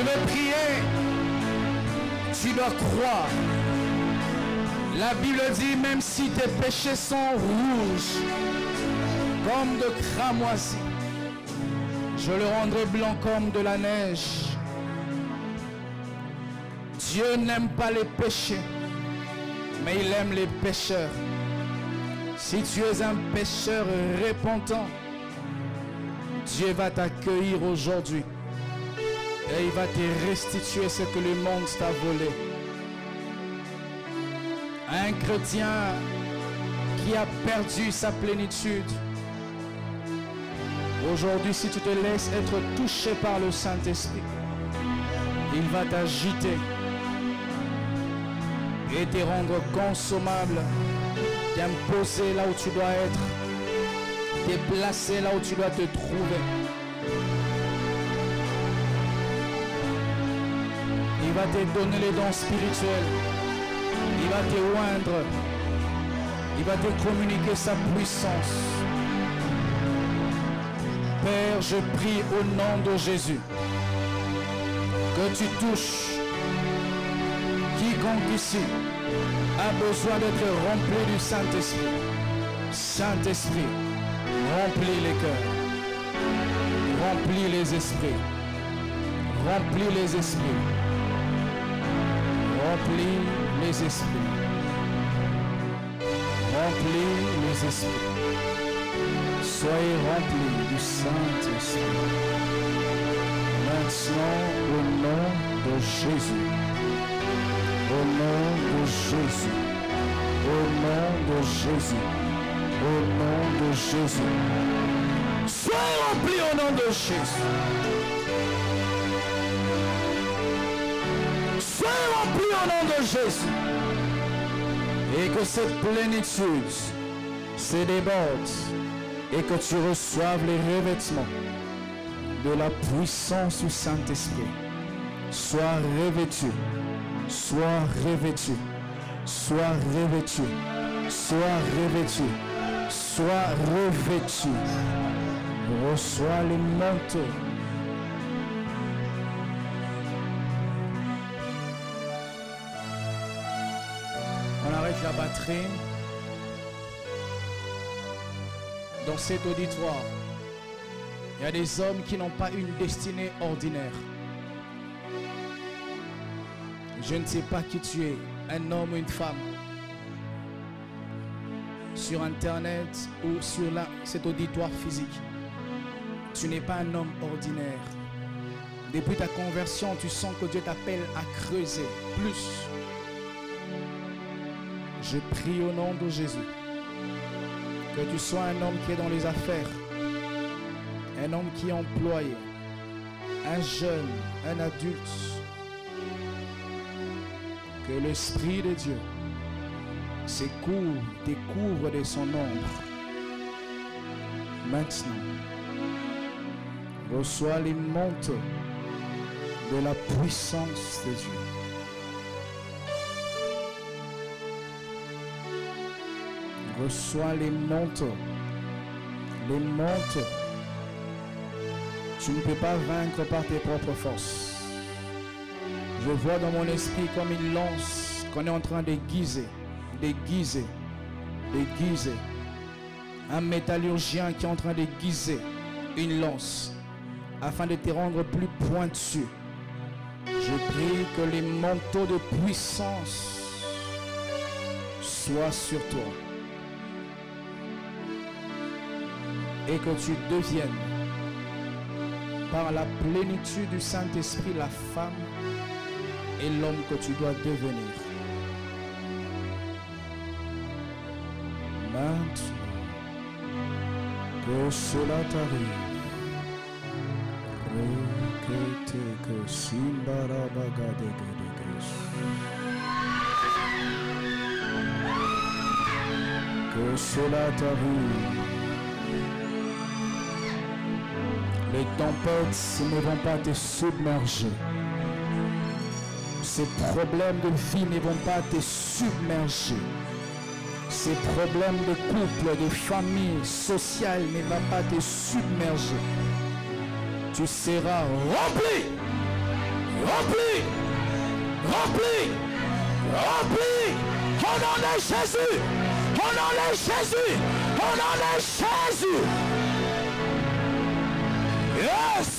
vais prier. Tu dois croire. La Bible dit, même si tes péchés sont rouges, comme de cramoisi, je le rendrai blanc comme de la neige. Dieu n'aime pas les péchés, mais il aime les pécheurs. Si tu es un pécheur repentant, Dieu va t'accueillir aujourd'hui et il va te restituer ce que le monde t'a volé. Un chrétien qui a perdu sa plénitude, aujourd'hui, si tu te laisses être touché par le Saint-Esprit, il va t'agiter et te rendre consommable, t'imposer là où tu dois être, te placer là où tu dois te trouver. Il va te donner les dons spirituels. Il va te oindre. Il va te communiquer sa puissance. Père, je prie au nom de Jésus que tu touches quiconque ici a besoin d'être rempli du Saint-Esprit. Saint-Esprit, remplis les cœurs, remplis les esprits, remplis les esprits, remplis les esprits, remplis les esprits. Soyez remplis du Saint-Esprit. Maintenant, au nom de Jésus. Au nom de Jésus. Au nom de Jésus. Au nom de Jésus. Soyez remplis au nom de Jésus. Soyez remplis au nom de Jésus. Et que cette plénitude se déborde et que tu reçoives les revêtements de la puissance du Saint-Esprit. Sois revêtu, sois revêtu, sois revêtu, sois revêtu, sois revêtu. Reçois les manteaux. On arrête la batterie. Dans cet auditoire, il y a des hommes qui n'ont pas une destinée ordinaire. Je ne sais pas qui tu es, un homme ou une femme. Sur Internet ou sur cet auditoire physique. Tu n'es pas un homme ordinaire. Depuis ta conversion, tu sens que Dieu t'appelle à creuser plus. Je prie au nom de Jésus. Que tu sois un homme qui est dans les affaires, un homme qui est employé, un jeune, un adulte. Que l'Esprit de Dieu te couvre de son ombre. Maintenant, reçois les manteaux de la puissance de Dieu. Reçois les manteaux. Les manteaux. Tu ne peux pas vaincre par tes propres forces. Je vois dans mon esprit comme une lance qu'on est en train d'aiguiser. Un métallurgien qui est en train d'aiguiser une lance afin de te rendre plus pointu. Je prie que les manteaux de puissance soient sur toi. Et que tu deviennes, par la plénitude du Saint-Esprit, la femme et l'homme que tu dois devenir. Maintenant, que cela t'arrive. Que cela t'arrive. Les tempêtes ne vont pas te submerger. Ces problèmes de vie ne vont pas te submerger. Ces problèmes de couple, de famille, social ne vont pas te submerger. Tu seras rempli Remplis. Remplis. Remplis. Au nom de Jésus. Au nom de Jésus. Au nom de Jésus. Yes.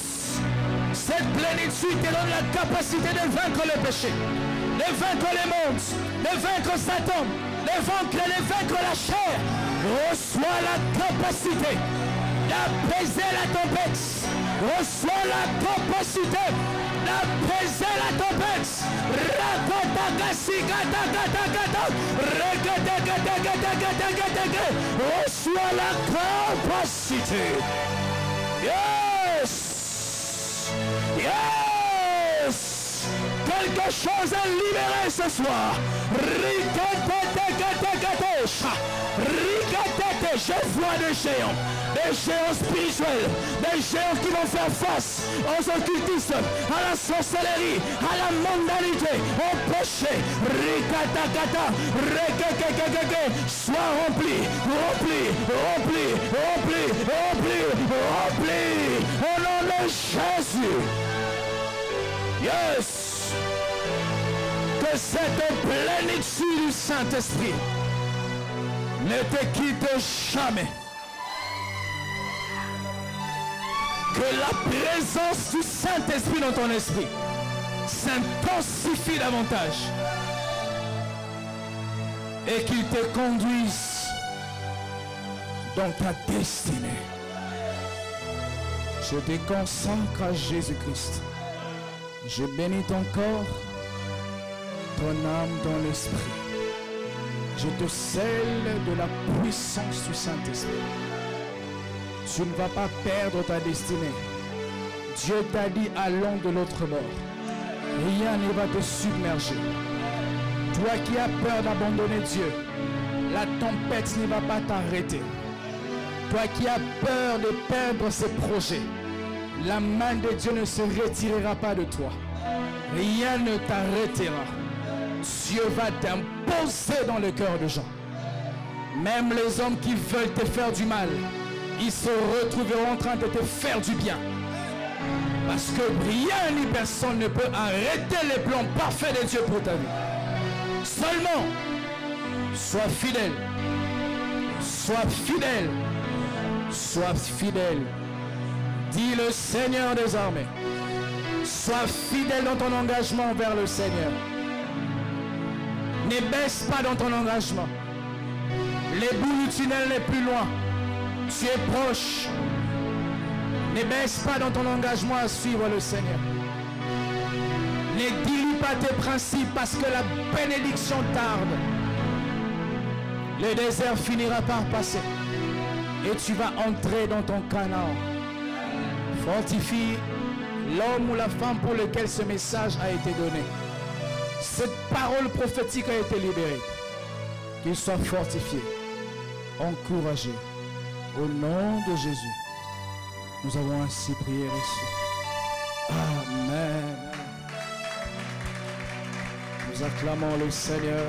Cette plénitude te donne la capacité de vaincre le péché, de vaincre les mondes, de vaincre Satan, de vaincre la chair. Reçois la capacité d'apaiser la tempête. Reçois la capacité d'apaiser la tempête. Reçois la capacité. Yes. Yes! Quelque chose est libéré ce soir. Je vois des géants spirituels, des géants qui vont faire face aux occultistes, à la sorcellerie, à la mondanité, au péché. Sois rempli, rempli, rempli, rempli, rempli, rempli. Au nom de Jésus. Yes! Que cette plénitude du Saint-Esprit ne te quitte jamais. Que la présence du Saint-Esprit dans ton esprit s'intensifie davantage. Et qu'il te conduise dans ta destinée. Je te consacre à Jésus-Christ. Je bénis ton corps, ton âme, ton esprit. Je te scelle de la puissance du Saint-Esprit. Tu ne vas pas perdre ta destinée. Dieu t'a dit allons de l'autre bord. Rien ne va te submerger. Toi qui as peur d'abandonner Dieu, la tempête ne va pas t'arrêter. Toi qui as peur de perdre ses projets, la main de Dieu ne se retirera pas de toi. Rien ne t'arrêtera. Dieu va t'imposer dans le cœur de gens. Même les hommes qui veulent te faire du mal, ils se retrouveront en train de te faire du bien. Parce que rien ni personne ne peut arrêter les plans parfaits de Dieu pour ta vie. Seulement, sois fidèle. Sois fidèle. Sois fidèle. Dis le Seigneur des armées. Sois fidèle dans ton engagement envers le Seigneur. Ne baisse pas dans ton engagement. Les bouts du tunnel n'est plus loin. Tu es proche. Ne baisse pas dans ton engagement à suivre le Seigneur. Ne dilue pas tes principes parce que la bénédiction tarde. Le désert finira par passer. Et tu vas entrer dans ton Canaan. Fortifie l'homme ou la femme pour lequel ce message a été donné. Cette parole prophétique a été libérée. Qu'il soit fortifié, encouragé. Au nom de Jésus, nous avons ainsi prié reçu. Amen. Nous acclamons le Seigneur.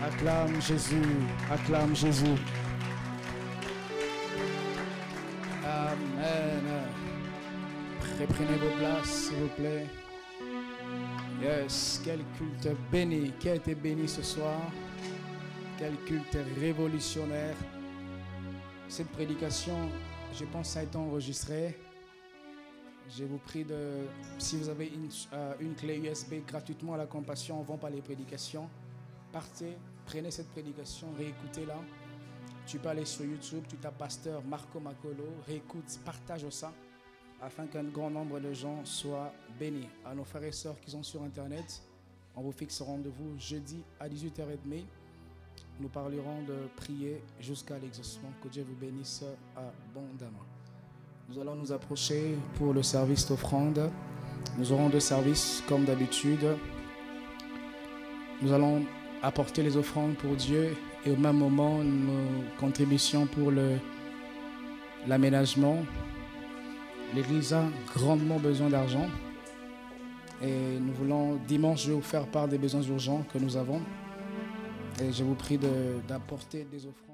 Acclame Jésus. Acclame Jésus. Amen. Reprenez vos places, s'il vous plaît. Yes, quel culte béni. Qui a été béni ce soir? Quel culte révolutionnaire. Cette prédication, je pense, a été enregistrée. Je vous prie de, si vous avez une clé USB gratuitement à la Compassion, on vend pas les prédications. Partez, prenez cette prédication, réécoutez-la. Tu peux aller sur YouTube, tu tapes Pasteur Marco Makolo, réécoute, partage ça, afin qu'un grand nombre de gens soient bénis. À nos frères et sœurs qui sont sur Internet, on vous fixe rendez-vous jeudi à 18h30. Nous parlerons de prier jusqu'à l'exaucement. Que Dieu vous bénisse abondamment. Nous allons nous approcher pour le service d'offrande. Nous aurons deux services comme d'habitude. Nous allons apporter les offrandes pour Dieu et au même moment nos contributions pour l'aménagement. L'Église a grandement besoin d'argent et nous voulons dimanche vous faire part des besoins urgents que nous avons. Et je vous prie d'apporter des offrandes.